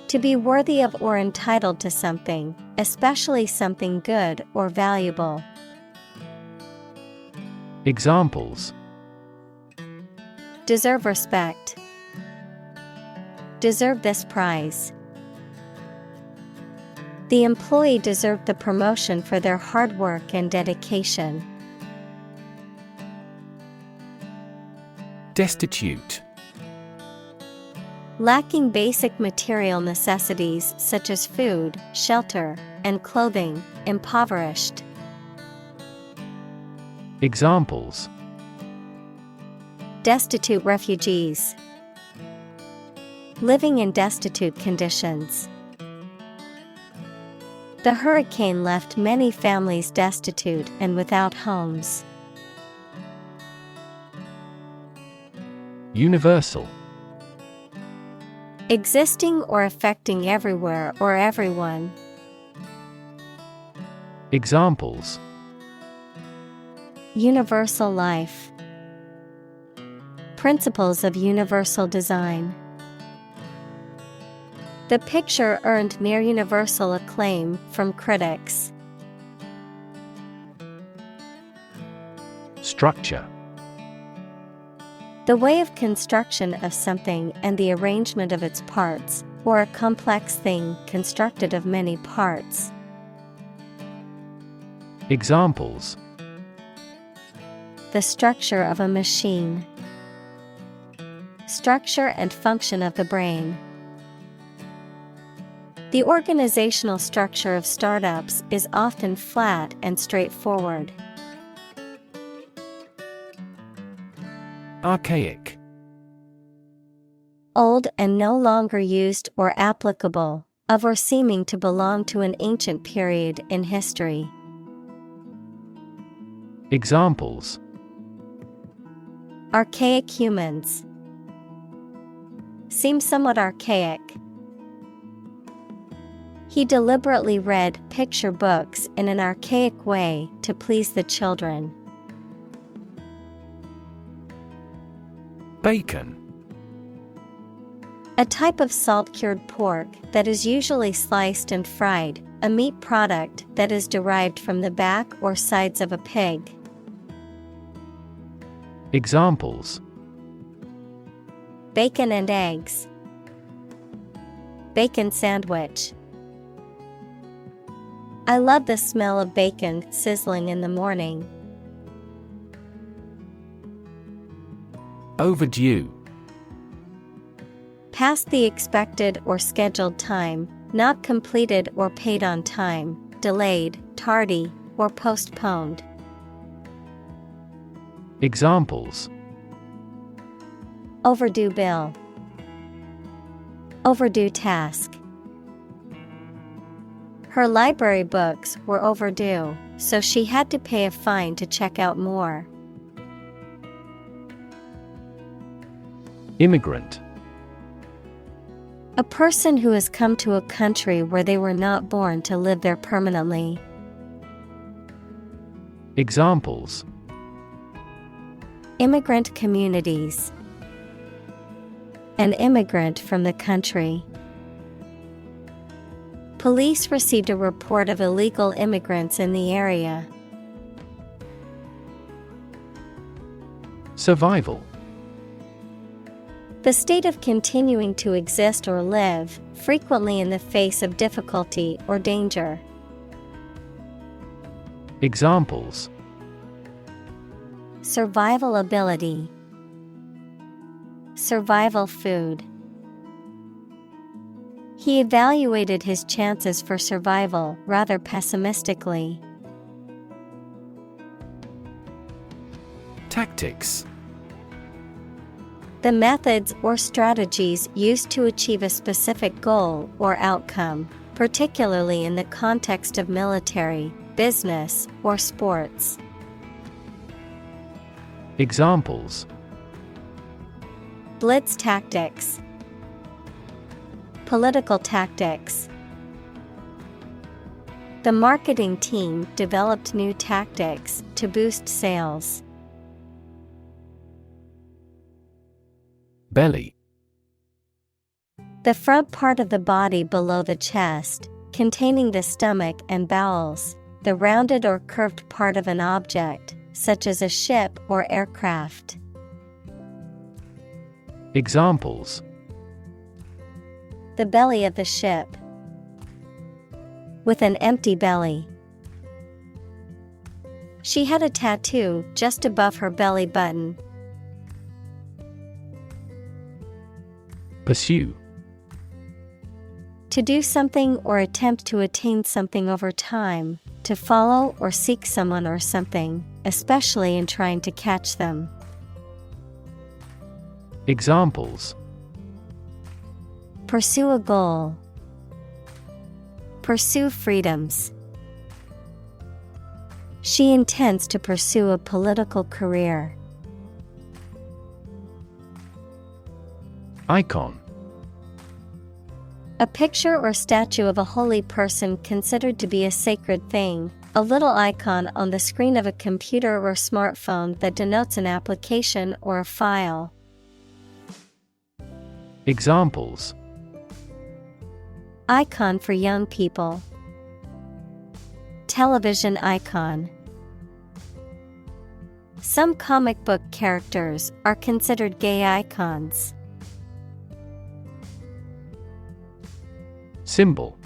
To be worthy of or entitled to something, especially something good or valuable. Examples: Deserve respect. Deserve this prize. The employee deserved the promotion for their hard work and dedication. Destitute. Lacking basic material necessities such as food, shelter, and clothing, impoverished. Examples: Destitute refugees. living in destitute conditions. The hurricane left many families destitute and without homes. Universal. Existing or affecting everywhere or everyone. Examples: Universal life. Principles of universal design. The picture earned near universal acclaim from critics. Structure. The way of construction of something and the arrangement of its parts, or a complex thing constructed of many parts. Examples: The structure of a machine. Structure and function of the brain. The organizational structure of startups is often flat and straightforward. Archaic. Old and no longer used or applicable, of or seeming to belong to an ancient period in history. Examples: Archaic humans. Seem somewhat archaic. He deliberately read picture books in an archaic way to please the children. Bacon. A type of salt-cured pork that is usually sliced and fried, a meat product that is derived from the back or sides of a pig. Examples: Bacon and eggs. Bacon sandwich. I love the smell of bacon sizzling in the morning. Overdue. Past the expected or scheduled time, not completed or paid on time, delayed, tardy, or postponed. Examples: Overdue bill. Overdue task. Her library books were overdue, so she had to pay a fine to check out more. Immigrant. A person who has come to a country where they were not born to live there permanently. Examples: Immigrant communities. An immigrant from the country. Police received a report of illegal immigrants in the area. Survival. The state of continuing to exist or live, frequently in the face of difficulty or danger. Examples: Survival ability. Survival food. He evaluated his chances for survival rather pessimistically. Tactics. The methods or strategies used to achieve a specific goal or outcome, particularly in the context of military, business, or sports. Examples: Blitz tactics. Political tactics. The marketing team developed new tactics to boost sales. Belly. The front part of the body below the chest, containing the stomach and bowels, the rounded or curved part of an object, such as a ship or aircraft. Examples: The belly of the ship. With an empty belly. She had a tattoo just above her belly button. Pursue. To do something or attempt to attain something over time, to follow or seek someone or something, especially in trying to catch them. Examples: Pursue a goal. Pursue freedoms. She intends to pursue a political career. Icon. A picture or statue of a holy person considered to be a sacred thing, a little icon on the screen of a computer or smartphone that denotes an application or a file. Examples. Icon for young people. Television icon. Some comic book characters are considered gay icons. Symbol.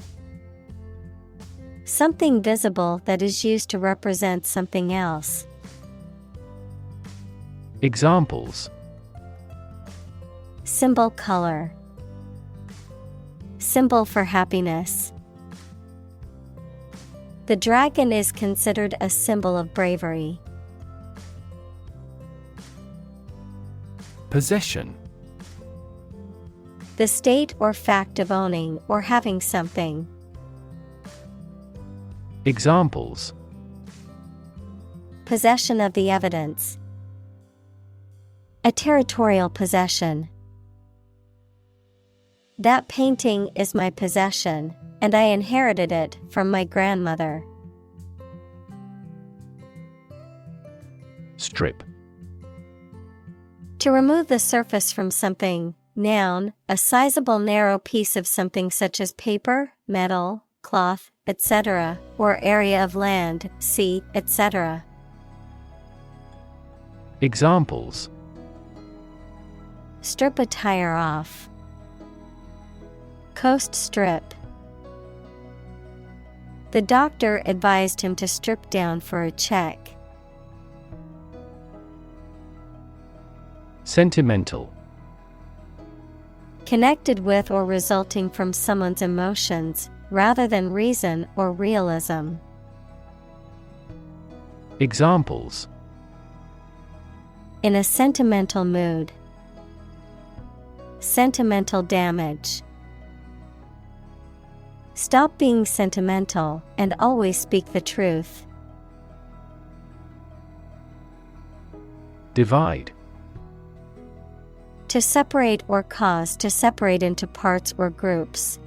Something visible that is used to represent something else. Examples. Symbol color. Symbol for happiness. The dragon is considered a symbol of bravery. Possession. The state or fact of owning or having something. Examples. Possession of the evidence. A territorial possession. That painting is my possession, and I inherited it from my grandmother. Strip. To remove the surface from something. Noun, a sizable narrow piece of something such as paper, metal, cloth, etc., or area of land, sea, etc. Examples. Strip a tire off. Coast strip. The doctor advised him to strip down for a check. Sentimental. Connected with or resulting from someone's emotions, rather than reason or realism. Examples. In a sentimental mood. Sentimental damage. Stop being sentimental and always speak the truth. Divide. To separate or cause to separate into parts or groups.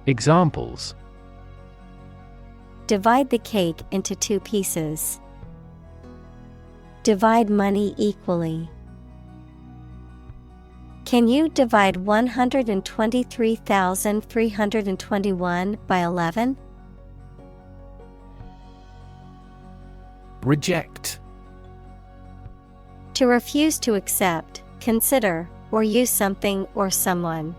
Examples. Divide the cake into 2 pieces. Divide money equally. Can you divide 123,321 by 11? Reject. To refuse to accept, consider, or use something or someone.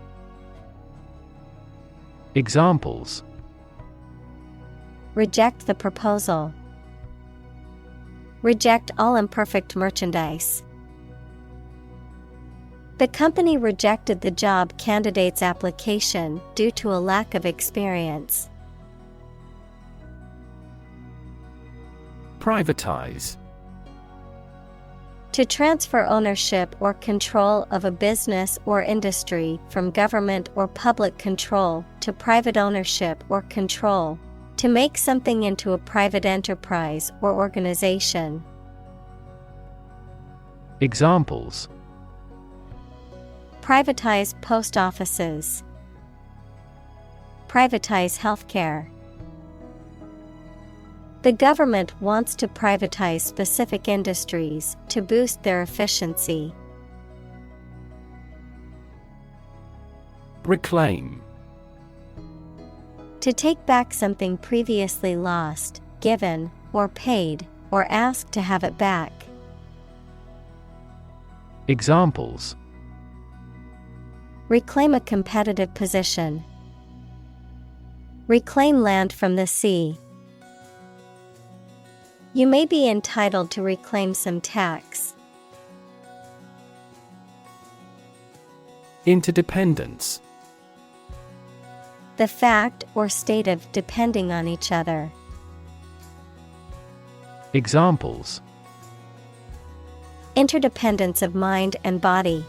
Examples. Reject the proposal. Reject all imperfect merchandise. The company rejected the job candidate's application due to a lack of experience. Privatize. To transfer ownership or control of a business or industry from government or public control to private ownership or control. To make something into a private enterprise or organization. Examples. Privatize post offices. Privatize healthcare. The government wants to privatize specific industries to boost their efficiency. Reclaim. To take back something previously lost, given, or paid, or ask to have it back. Examples. Reclaim a competitive position. Reclaim land from the sea. You may be entitled to reclaim some tax. Interdependence. The fact or state of depending on each other. Examples. Interdependence of mind and body.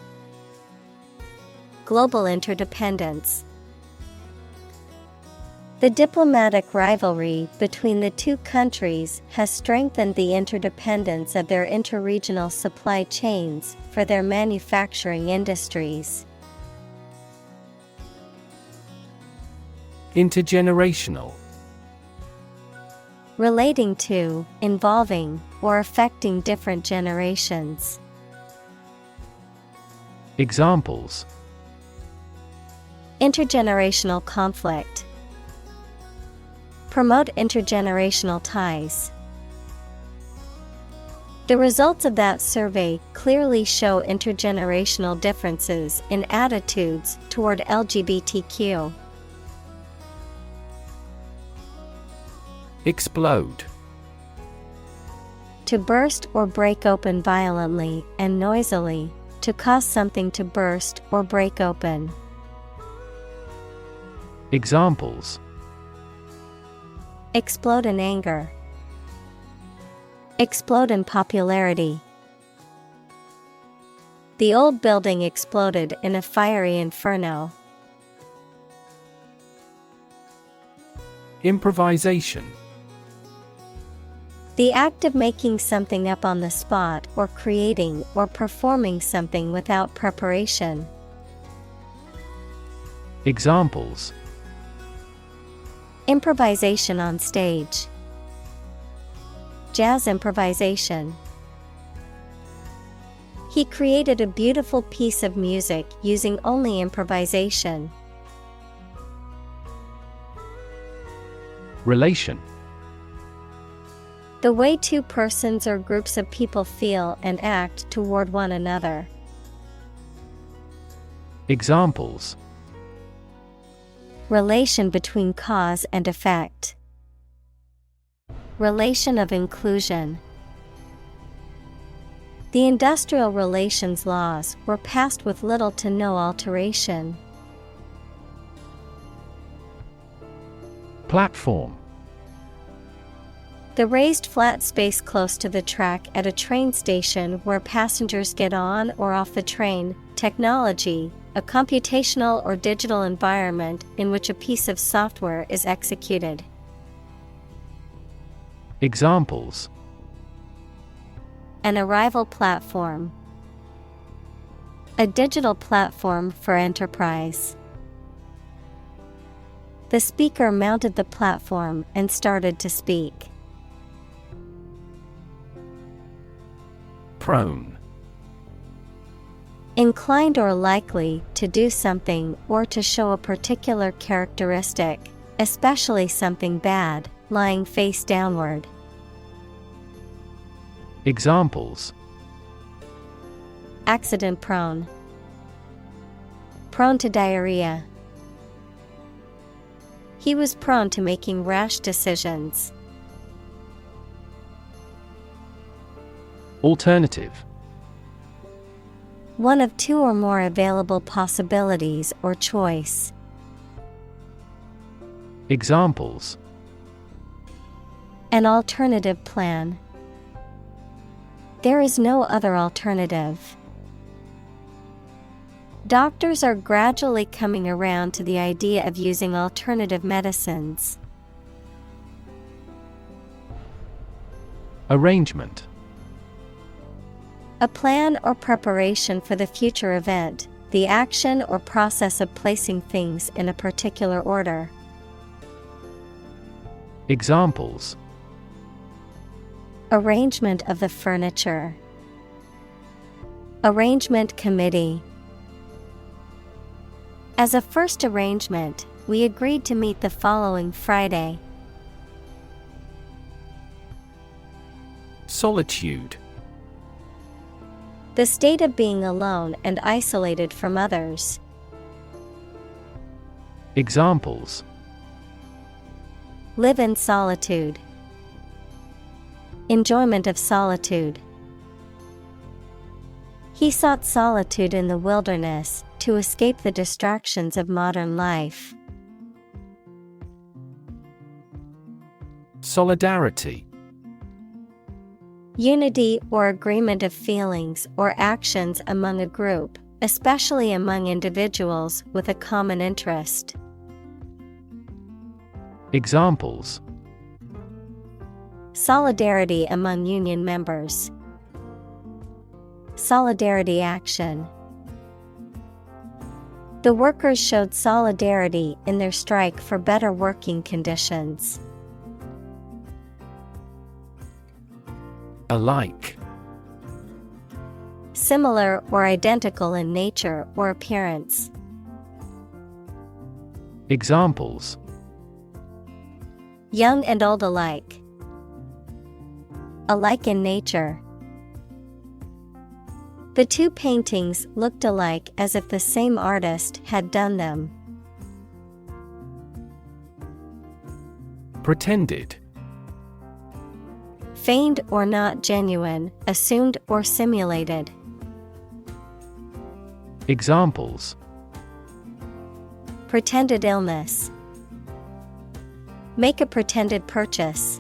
global interdependence. The diplomatic rivalry between the two countries has strengthened the interdependence of their interregional supply chains for their manufacturing industries. Intergenerational. Relating to, involving, or affecting different generations. Examples: intergenerational conflict. Promote intergenerational ties. The results of that survey clearly show intergenerational differences in attitudes toward LGBTQ. Explode. To burst or break open violently and noisily, to cause something to burst or break open. Examples: explode in anger. Explode in popularity. The old building exploded in a fiery inferno. Improvisation. The act of making something up on the spot or creating or performing something without preparation. Examples: improvisation on stage. Jazz improvisation. He created a beautiful piece of music using only improvisation. Relation. The way two persons or groups of people feel and act toward one another. Examples: relation between cause and effect. Relation of inclusion. The industrial relations laws were passed with little to no alteration. Platform. The raised flat space close to the track at a train station where passengers get on or off the train. Technology, a computational or digital environment in which a piece of software is executed. Examples: an arrival platform. A digital platform for enterprise. The speaker mounted the platform and started to speak. Prone. Inclined or likely to do something or to show a particular characteristic, especially something bad, lying face downward. Examples: accident prone. Prone to diarrhea. He was prone to making rash decisions. Alternative. One of two or more available possibilities or choice. Examples: an alternative plan. There is no other alternative. Doctors are gradually coming around to the idea of using alternative medicines. Arrangement. A plan or preparation for the future event, the action or process of placing things in a particular order. Examples: arrangement of the furniture. Arrangement committee. As a first arrangement, we agreed to meet the following Friday. Solitude. The state of being alone and isolated from others. Examples: live in solitude. Enjoyment of solitude. He sought solitude in the wilderness to escape the distractions of modern life. Solidarity. Unity or agreement of feelings or actions among a group, especially among individuals with a common interest. Examples: Solidarity among union members. Solidarity action. The workers showed solidarity in their strike for better working conditions. Alike. Similar or identical in nature or appearance. Examples: Young and old alike. Alike in nature. The two paintings looked alike as if the same artist had done them. Pretended. Feigned or not genuine, assumed or simulated. Examples: Pretended illness. Make a pretended purchase.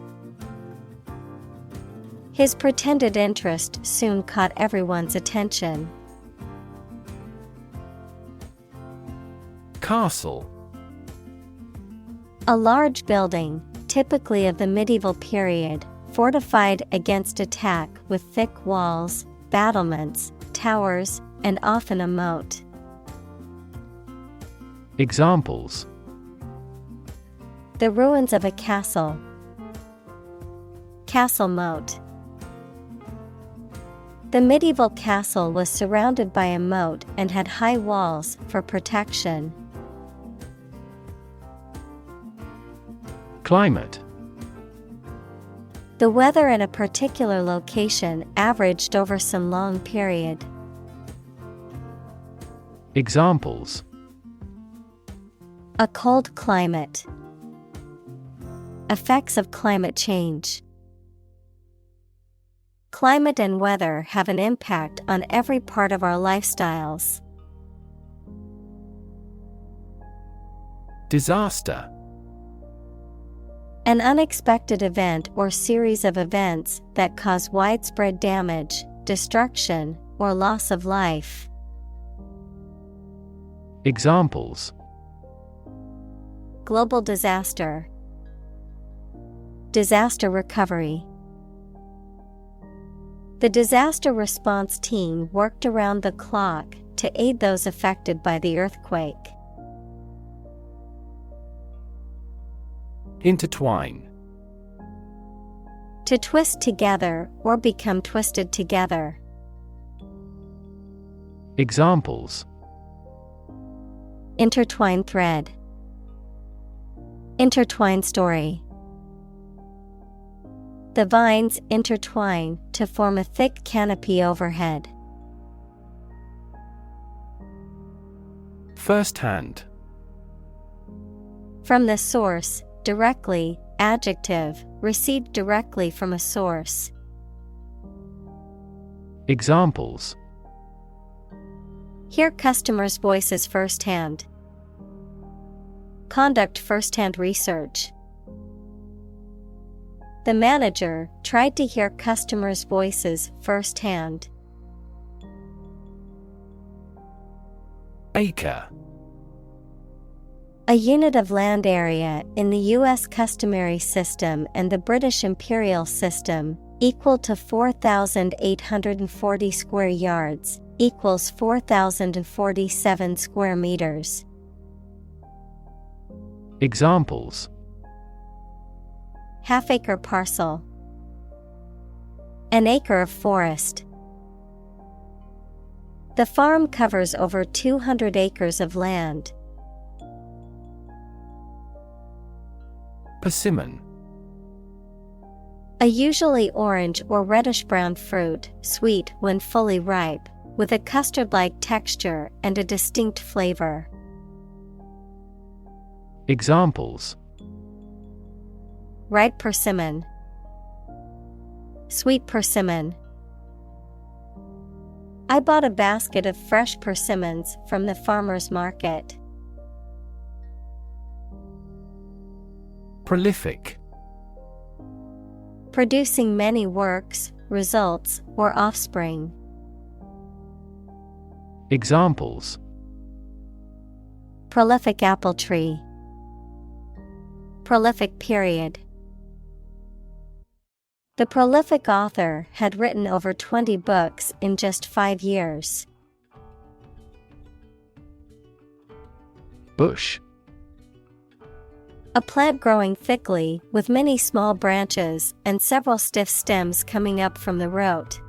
His pretended interest soon caught everyone's attention. Castle. A large building, typically of the medieval period, fortified against attack with thick walls, battlements, towers, and often a moat. Examples: The ruins of a castle. Castle moat. The medieval castle was surrounded by a moat and had high walls for protection. Climate. The weather in a particular location averaged over some long period. Examples: A cold climate. Effects of climate change. Climate and weather have an impact on every part of our lifestyles. Disaster. An unexpected event or series of events that cause widespread damage, destruction, or loss of life. Examples: Global disaster. Disaster recovery. The disaster response team worked around the clock to aid those affected by the earthquake. Intertwine. To twist together or become twisted together. Examples: Intertwined thread. Intertwined story. The vines intertwine to form a thick canopy overhead. First-hand. From the source, directly, adjective, received directly from a source. Examples: Hear customers' voices firsthand. Conduct firsthand research. The manager tried to hear customers' voices firsthand. Acre. A unit of land area in the U.S. customary system and the British imperial system, equal to 4,840 square yards, equals 4,047 square meters. Examples: Half-acre parcel. An acre of forest. The farm covers over 200 acres of land. Persimmon. A usually orange or reddish-brown fruit, sweet when fully ripe, with a custard-like texture and a distinct flavor. Examples: Ripe persimmon. Sweet persimmon. I bought a basket of fresh persimmons from the farmer's market. Prolific. Producing many works, results, or offspring. Examples: prolific apple tree, prolific period. The prolific author had written over 20 books in just 5 years. Bush. A plant growing thickly with many small branches and several stiff stems coming up from the root.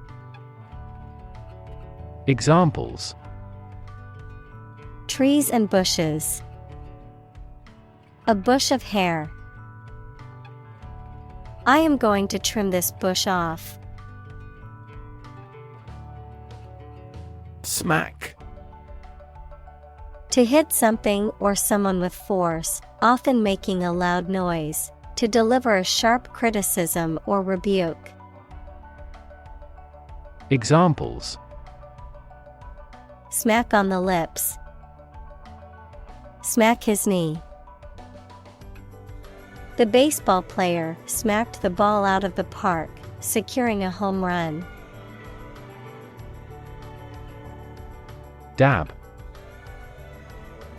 Examples: trees and bushes. A bush of hair. I am going to trim this bush off. Smack. To hit something or someone with force, often making a loud noise. To deliver a sharp criticism or rebuke. Examples: smack on the lips. Smack his knee. The baseball player smacked the ball out of the park, securing a home run. Dab.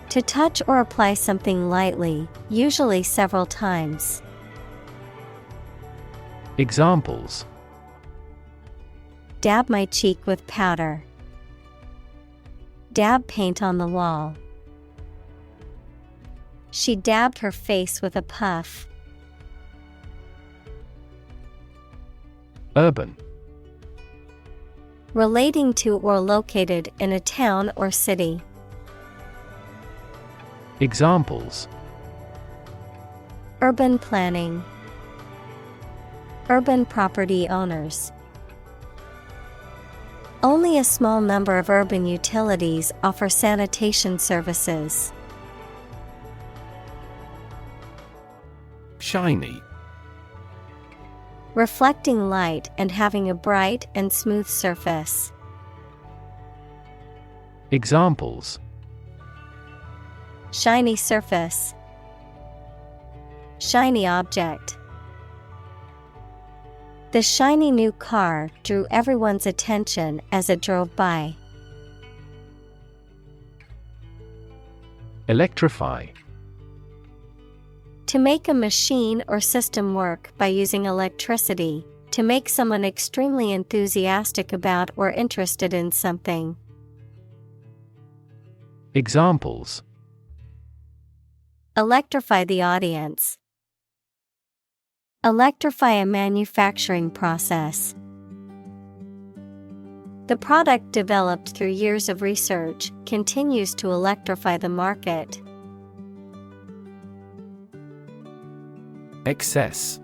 To touch or apply something lightly, usually several times. Examples: dab my cheek with powder. Dab paint on the wall. She dabbed her face with a puff. Urban. Relating to or located in a town or city. Examples: urban planning. Urban property owners. Only a small number of urban utilities offer sanitation services. Shiny. Reflecting light and having a bright and smooth surface. Examples: shiny surface. Shiny object. The shiny new car drew everyone's attention as it drove by. Electrify. To make a machine or system work by using electricity, to make someone extremely enthusiastic about or interested in something. Examples: electrify the audience. Electrify a manufacturing process. The product developed through years of research continues to electrify the market. Excess.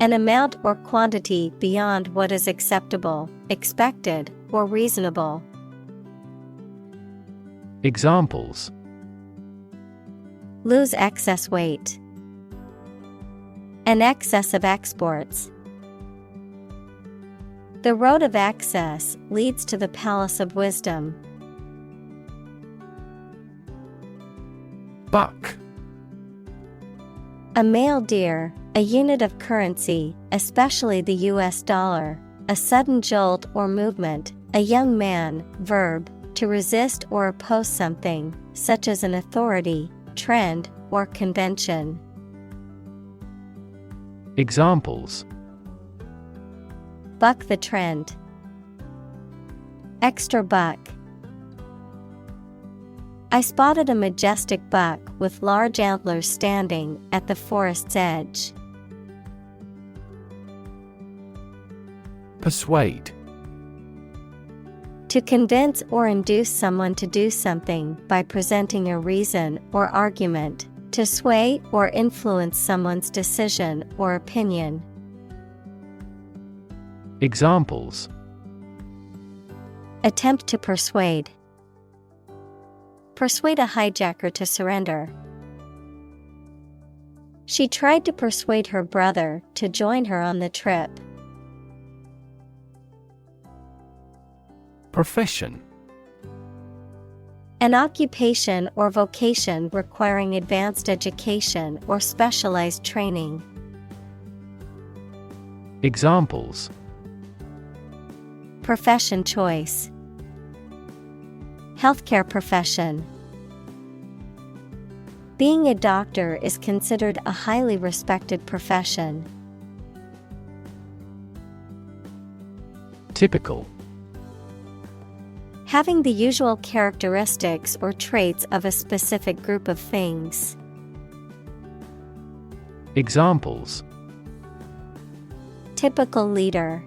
An amount or quantity beyond what is acceptable, expected, or reasonable. Examples: lose excess weight. An excess of exports. The road of access leads to the palace of wisdom. Buck. A male deer, a unit of currency, especially the US dollar. A sudden jolt or movement. A young man, verb, to resist or oppose something, such as an authority, trend, or convention. Examples: buck the trend. Extra buck. I spotted a majestic buck with large antlers standing at the forest's edge. Persuade. To convince or induce someone to do something by presenting a reason or argument. To sway or influence someone's decision or opinion. Examples: attempt to persuade. Persuade a hijacker to surrender. She tried to persuade her brother to join her on the trip. Profession. An occupation or vocation requiring advanced education or specialized training. Examples: profession choice. Healthcare profession. Being a doctor is considered a highly respected profession. Typical. Having the usual characteristics or traits of a specific group of things. Examples: Typical leader.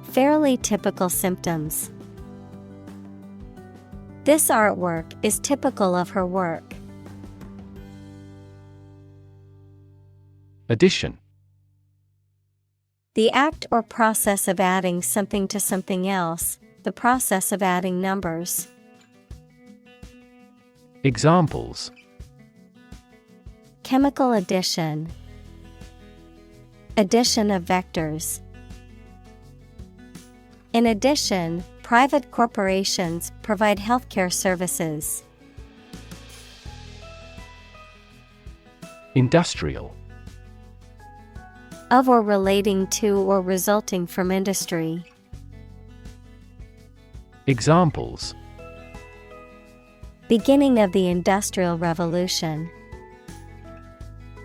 Fairly typical symptoms. This artwork is typical of her work. Addition. The act or process of adding something to something else, the process of adding numbers. Examples: Chemical addition. Addition of vectors. In addition, private corporations provide healthcare services. Industrial. Of or relating to or resulting from industry. Examples: Beginning of the Industrial Revolution.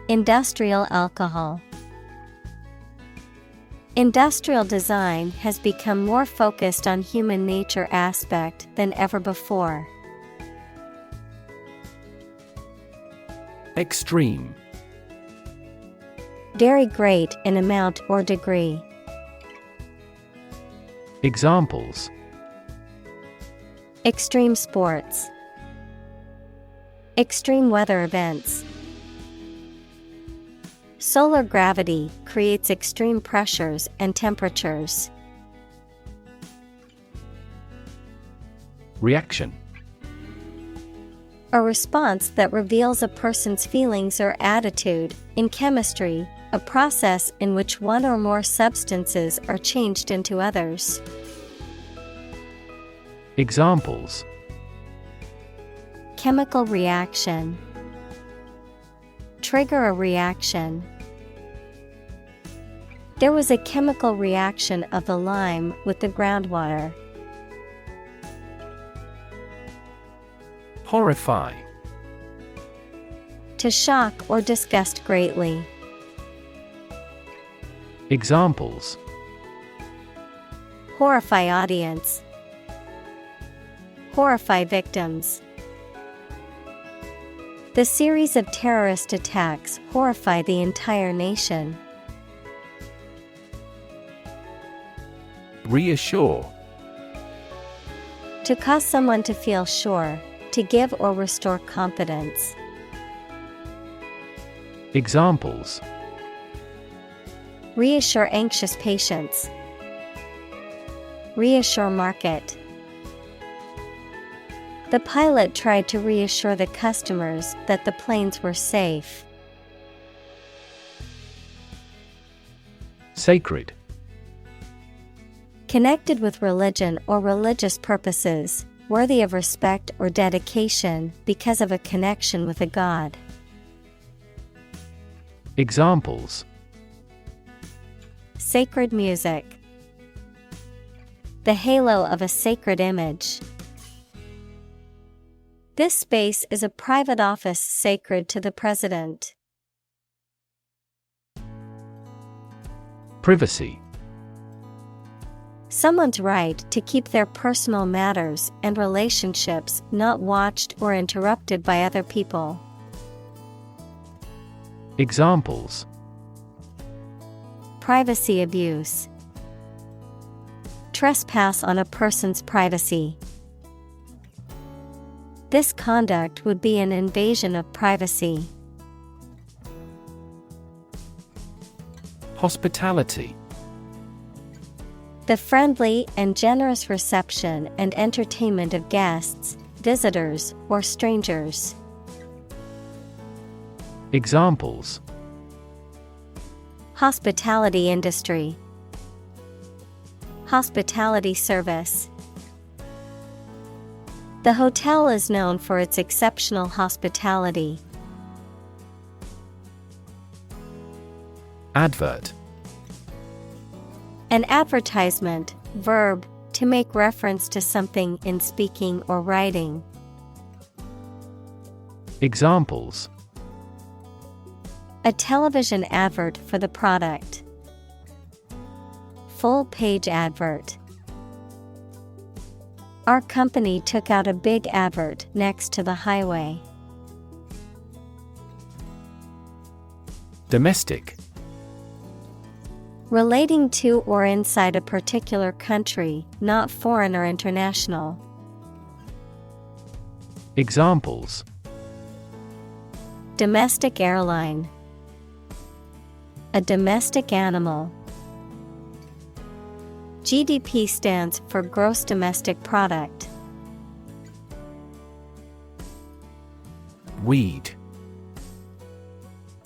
Industrial alcohol. Industrial design has become more focused on human nature aspect than ever before. Extreme. Very great in amount or degree. Examples: Extreme sports. Extreme weather events. Solar gravity creates extreme pressures and temperatures. Reaction. A response that reveals a person's feelings or attitude. In chemistry, a process in which one or more substances are changed into others. Examples: Chemical reaction. Trigger a reaction. There was a chemical reaction of the lime with the groundwater. Horrify. To shock or disgust greatly. Examples: Horrify audience. Horrify victims. The series of terrorist attacks horrify the entire nation. Reassure. To cause someone to feel sure, to give or restore confidence. Examples: Reassure anxious patients. Reassure market. The pilot tried to reassure the customers that the planes were safe. Sacred. Connected with religion or religious purposes, worthy of respect or dedication because of a connection with a god. Examples: Sacred music. The halo of a sacred image. This space is a private office sacred to the president. Privacy. Someone's right to keep their personal matters and relationships not watched or interrupted by other people. Examples: Privacy abuse. Trespass on a person's privacy. This conduct would be an invasion of privacy. Hospitality. The friendly and generous reception and entertainment of guests, visitors, or strangers. Examples: Hospitality industry. Hospitality service. The hotel is known for its exceptional hospitality. Advert. An advertisement, verb, to make reference to something in speaking or writing. Examples: A television advert for the product. Full page advert. Our company took out a big advert next to the highway. Domestic. Relating to or inside a particular country, not foreign or international. Examples: Domestic airline. A domestic animal. GDP stands for gross domestic product. Weed.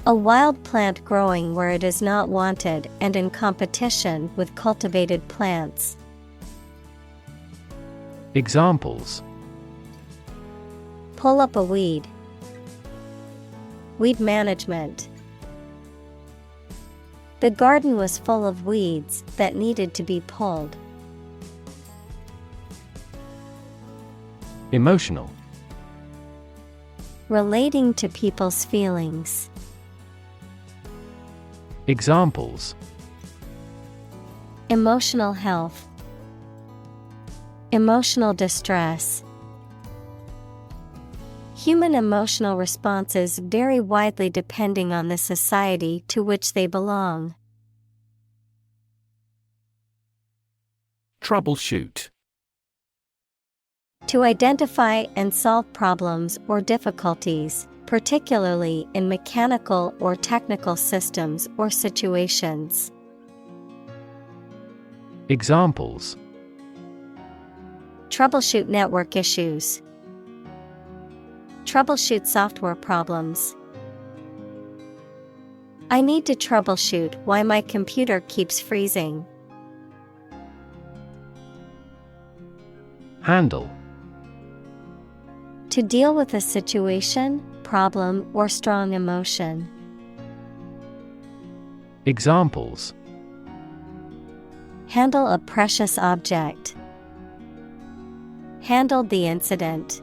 A wild plant growing where it is not wanted and in competition with cultivated plants. Examples: Pull up a weed. Weed management. The garden was full of weeds that needed to be pulled. Emotional. Relating to people's feelings. Examples: Emotional health. Emotional distress. Human emotional responses vary widely depending on the society to which they belong. Troubleshoot. To identify and solve problems or difficulties, particularly in mechanical or technical systems or situations. Examples: Troubleshoot network issues. Troubleshoot software problems. I need to troubleshoot why my computer keeps freezing. Handle. To deal with a situation, problem, or strong emotion. Examples: Handle a precious object. Handled the incident.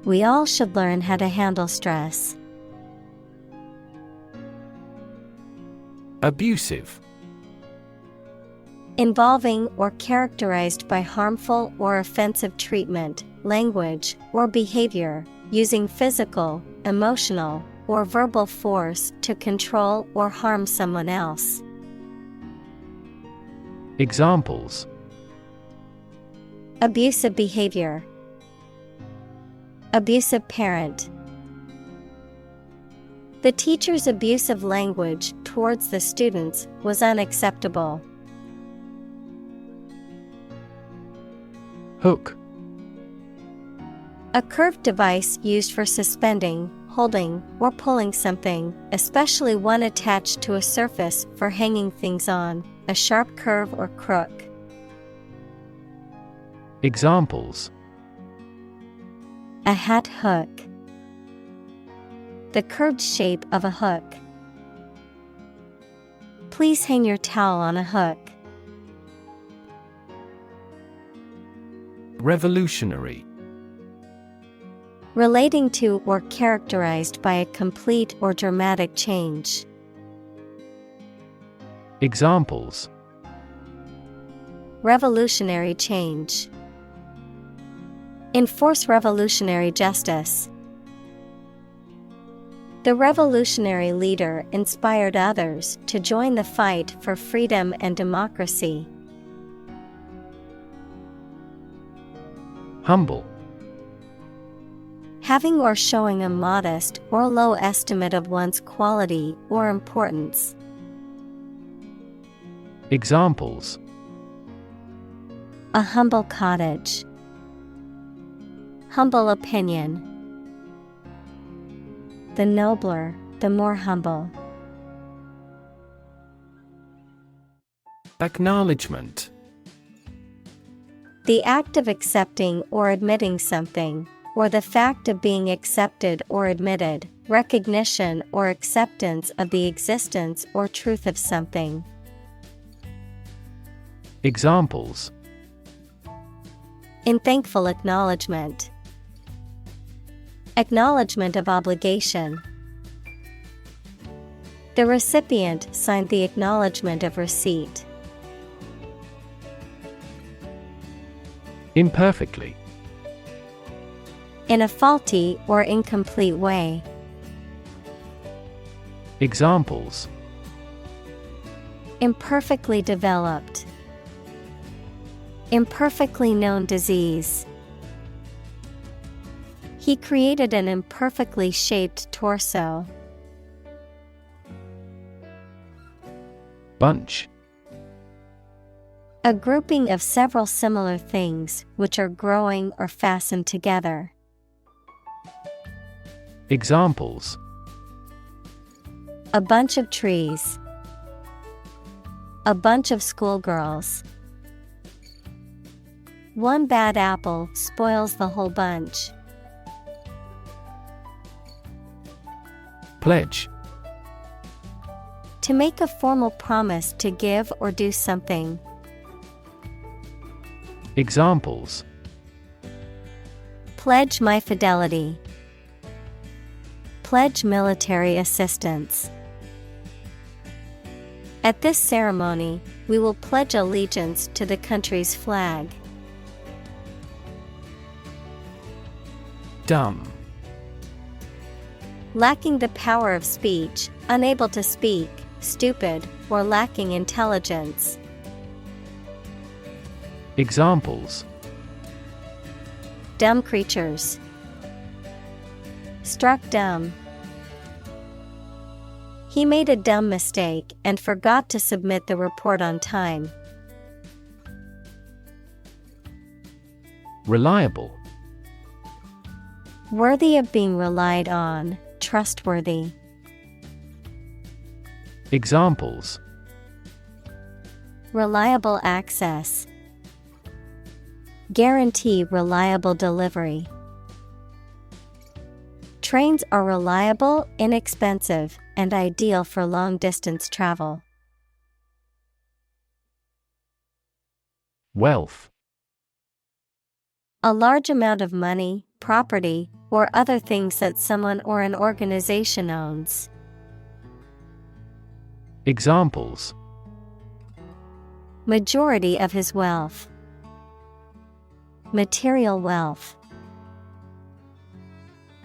We all should learn how to handle stress. Abusive. Involving or characterized by harmful or offensive treatment, language, or behavior, using physical, emotional, or verbal force to control or harm someone else. Examples: Abusive behavior. Abusive parent. The teacher's abusive language towards the students was unacceptable. Hook. A curved device used for suspending, holding, or pulling something, especially one attached to a surface for hanging things on, a sharp curve or crook. Examples: A hat hook. The curved shape of a hook. Please hang your towel on a hook. Revolutionary. Relating to or characterized by a complete or dramatic change. Examples: Revolutionary change. Enforce revolutionary justice. The revolutionary leader inspired others to join the fight for freedom and democracy. Humble. Having or showing a modest or low estimate of one's quality or importance. Examples: A humble cottage. Humble opinion. The nobler, the more humble. Acknowledgement. The act of accepting or admitting something, or the fact of being accepted or admitted, recognition or acceptance of the existence or truth of something. Examples: in thankful acknowledgement. Acknowledgement of obligation. The recipient signed the acknowledgement of receipt. Imperfectly. In a faulty or incomplete way. Examples: imperfectly developed. Imperfectly known disease. He created an imperfectly shaped torso. Bunch. A grouping of several similar things which are growing or fastened together. Examples: a bunch of trees. A bunch of schoolgirls. One bad apple spoils the whole bunch. Pledge. To make a formal promise to give or do something. Examples: pledge my fidelity. Pledge military assistance. At this ceremony, we will pledge allegiance to the country's flag. Dumb. Lacking the power of speech, unable to speak, stupid, or lacking intelligence. Examples: dumb creatures. Struck dumb. He made a dumb mistake and forgot to submit the report on time. Reliable. Worthy of being relied on, trustworthy. Examples: reliable access. Guarantee reliable delivery. Trains are reliable, inexpensive, and ideal for long-distance travel. Wealth. A large amount of money, property, or other things that someone or an organization owns. Examples: majority of his wealth. Material wealth.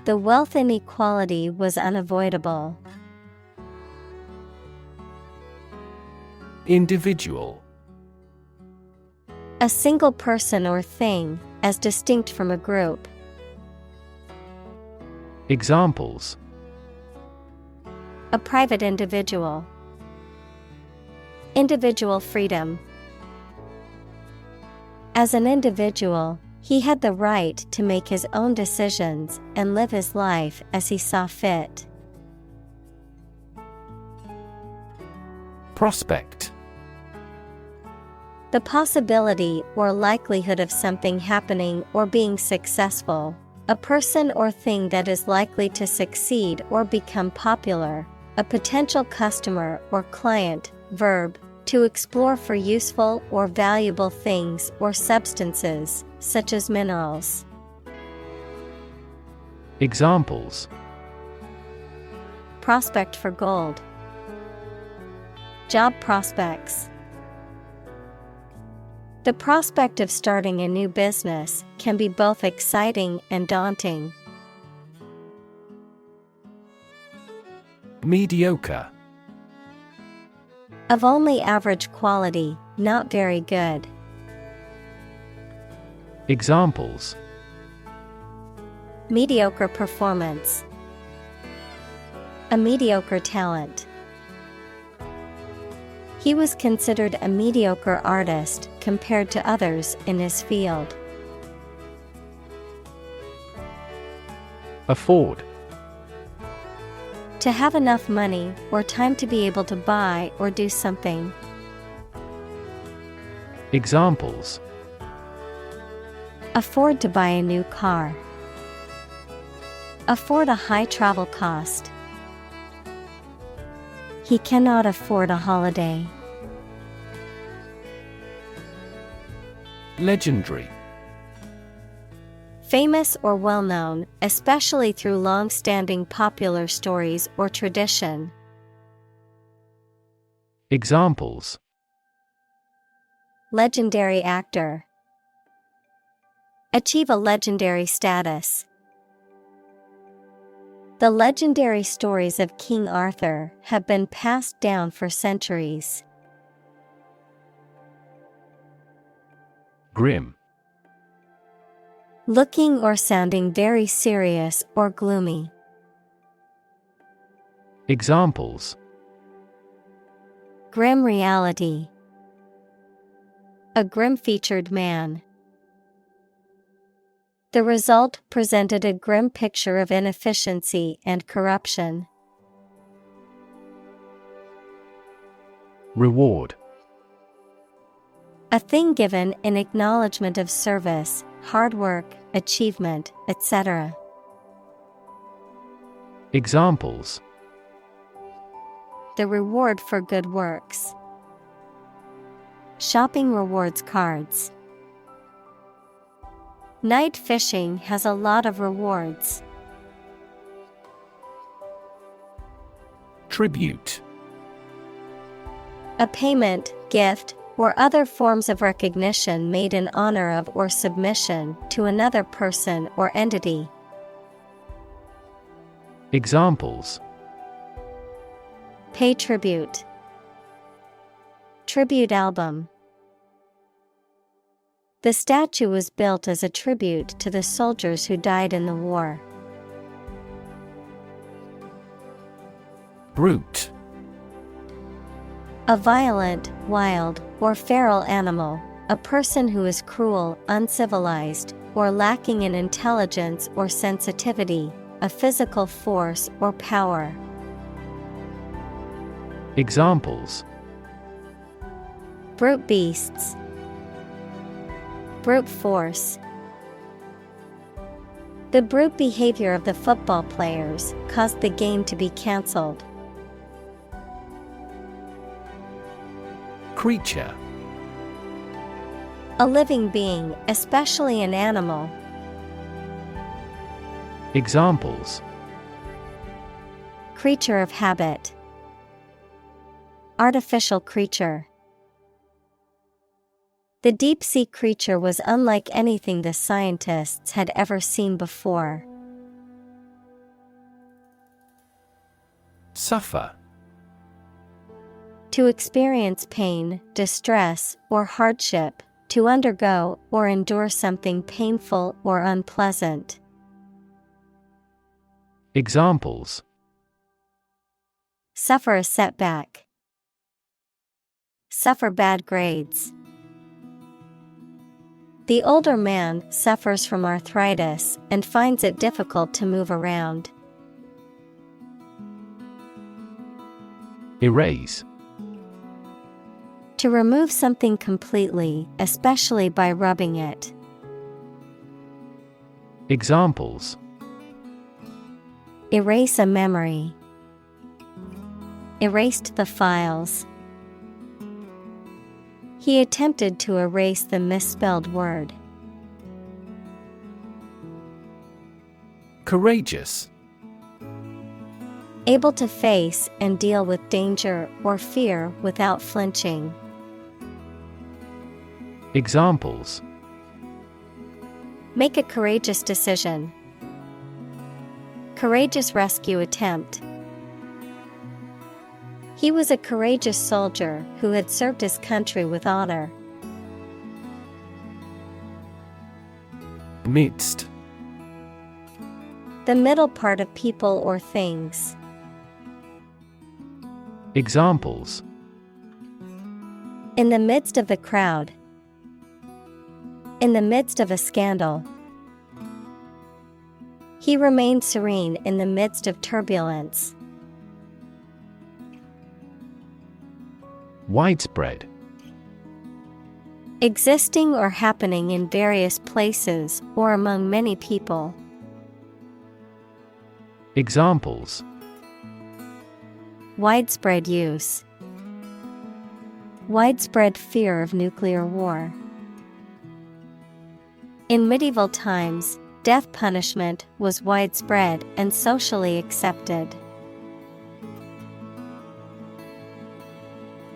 The wealth inequality was unavoidable. Individual. A single person or thing, as distinct from a group. Examples: a private individual. Individual freedom. As an individual, he had the right to make his own decisions and live his life as he saw fit. Prospect. The possibility or likelihood of something happening or being successful. A person or thing that is likely to succeed or become popular. A potential customer or client. Verb. To explore for useful or valuable things or substances, such as minerals. Examples: prospect for gold. Job prospects. The prospect of starting a new business can be both exciting and daunting. Mediocre. Of only average quality, not very good. Examples: mediocre performance. A mediocre talent. He was considered a mediocre artist compared to others in his field. Afford. To have enough money or time to be able to buy or do something. Examples: afford to buy a new car. Afford a high travel cost. He cannot afford a holiday. Legendary. Famous or well-known, especially through long-standing popular stories or tradition. Examples: Legendary actor. Achieve a legendary status. The legendary stories of King Arthur have been passed down for centuries. Grim. Looking or sounding very serious or gloomy. Examples: Grim reality. A grim-featured man. The result presented a grim picture of inefficiency and corruption. Reward. A thing given in acknowledgement of service, hard work, achievement, etc. Examples: The reward for good works. Shopping rewards cards. Night fishing has a lot of rewards. Tribute. A payment, gift, or other forms of recognition made in honor of or submission to another person or entity. Examples: Pay tribute. Tribute album. The statue was built as a tribute to the soldiers who died in the war. Brute. A violent, wild, or feral animal, a person who is cruel, uncivilized, or lacking in intelligence or sensitivity, a physical force or power. Examples: Brute beasts. Brute force. The brute behavior of the football players caused the game to be cancelled. Creature. A living being, especially an animal. Examples: Creature of habit. Artificial creature. The deep-sea creature was unlike anything the scientists had ever seen before. Suffer. To experience pain, distress, or hardship, to undergo or endure something painful or unpleasant. Examples: Suffer a setback. Suffer bad grades. The older man suffers from arthritis and finds it difficult to move around. Erase. To remove something completely, especially by rubbing it. Examples: Erase a memory. Erased the files. He attempted to erase the misspelled word. Courageous. Able to face and deal with danger or fear without flinching. Examples: Make a courageous decision. Courageous rescue attempt. He was a courageous soldier who had served his country with honor. Midst. The middle part of people or things. Examples: In the midst of the crowd. In the midst of a scandal. He remained serene in the midst of turbulence. Widespread. Existing or happening in various places or among many people. Examples: Widespread use. Widespread fear of nuclear war. In medieval times, death punishment was widespread and socially accepted.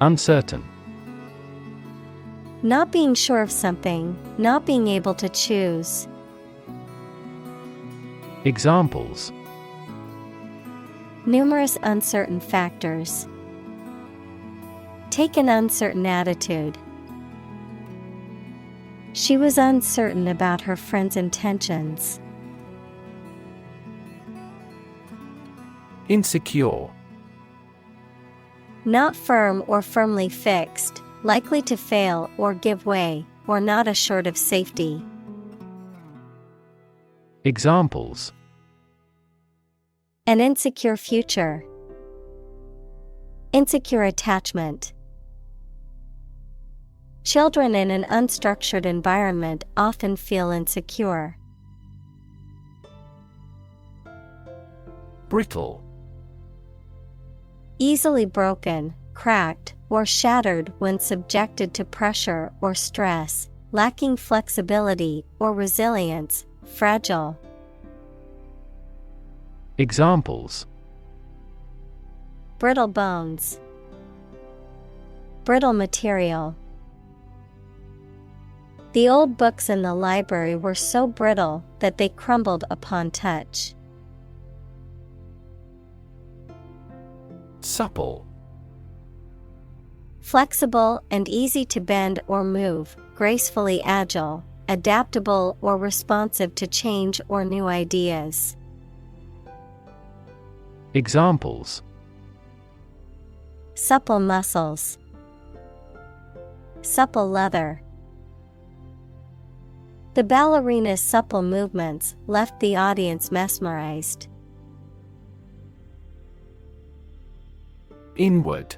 Uncertain. Not being sure of something, not being able to choose. Examples: Numerous uncertain factors. Take an uncertain attitude. She was uncertain about her friend's intentions. Insecure. Not firm or firmly fixed, likely to fail or give way, or not assured of safety. Examples: An insecure future. Insecure attachment. Children in an unstructured environment often feel insecure. Brittle. Easily broken, cracked, or shattered when subjected to pressure or stress, lacking flexibility or resilience, fragile. Examples: Brittle bones. Brittle material. The old books in the library were so brittle that they crumbled upon touch. Supple. Flexible and easy to bend or move, gracefully agile, adaptable or responsive to change or new ideas. Examples: Supple muscles. Supple leather. The ballerina's supple movements left the audience mesmerized. Inward.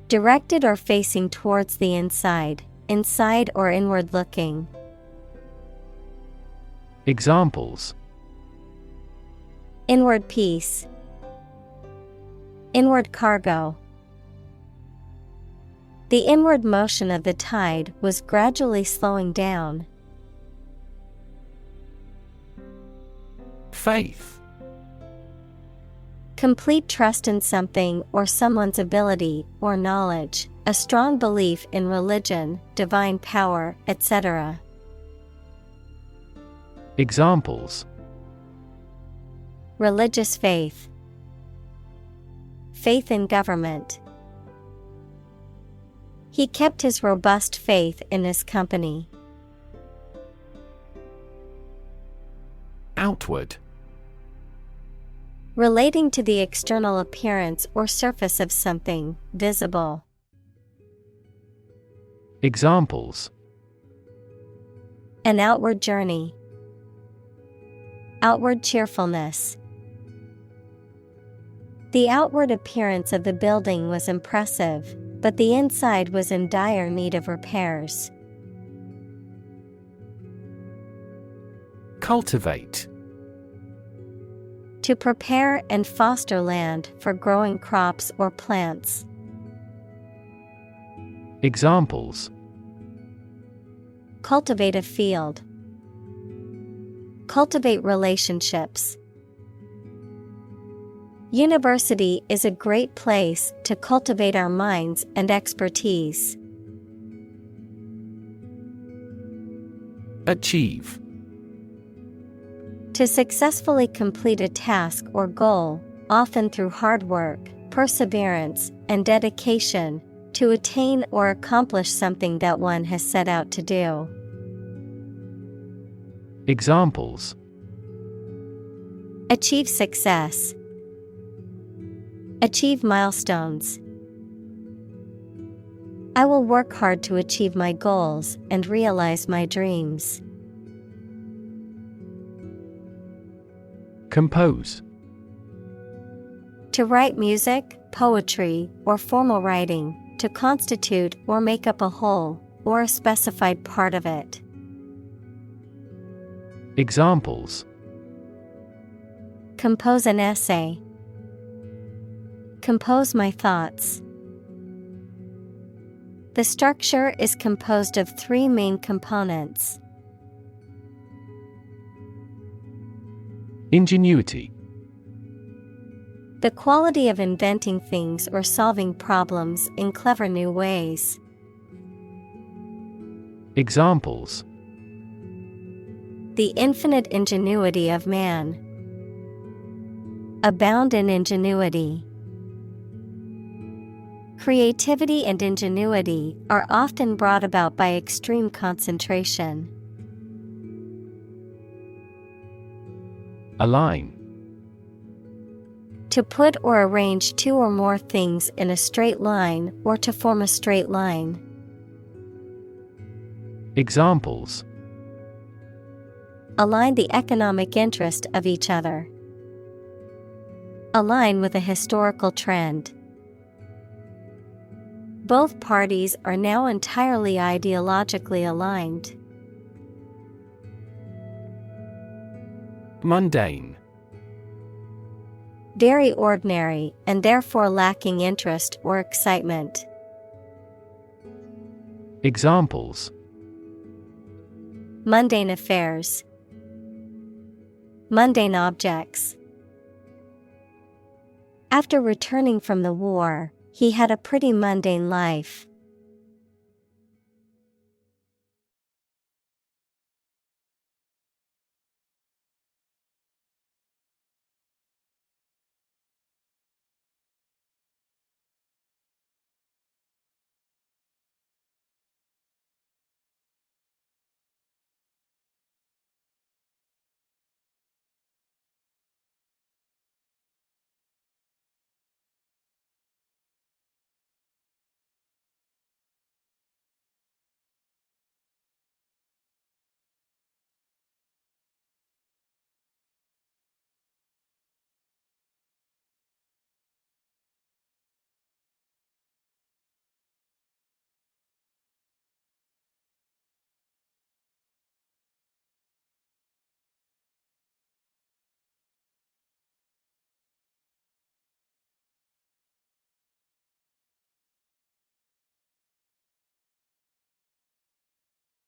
Directed or facing towards the inside, inside or inward looking. Examples: Inward peace. Inward cargo. The inward motion of the tide was gradually slowing down. Faith. Complete trust in something or someone's ability or knowledge, a strong belief in religion, divine power, etc. Examples: Religious faith. Faith in government. He kept his robust faith in his company. Outward. Relating to the external appearance or surface of something, visible. Examples: An outward journey. Outward cheerfulness. The outward appearance of the building was impressive, but the inside was in dire need of repairs. Cultivate. To prepare and foster land for growing crops or plants. Examples: Cultivate a field. Cultivate relationships. University is a great place to cultivate our minds and expertise. Achieve. To successfully complete a task or goal, often through hard work, perseverance, and dedication, to attain or accomplish something that one has set out to do. Examples: Achieve success. Achieve milestones. I will work hard to achieve my goals and realize my dreams. Compose. To write music, poetry, or formal writing, to constitute or make up a whole, or a specified part of it. Examples: Compose an essay. Compose my thoughts. The structure is composed of three main components. Ingenuity. The quality of inventing things or solving problems in clever new ways. Examples: The infinite ingenuity of man. Abound in ingenuity. Creativity and ingenuity are often brought about by extreme concentration. Align. To put or arrange two or more things in a straight line or to form a straight line. Examples: Align the economic interest of each other. Align with a historical trend. Both parties are now entirely ideologically aligned. Mundane. Very ordinary and therefore lacking interest or excitement. Examples: Mundane affairs. Mundane objects. After returning from the war, he had a pretty mundane life.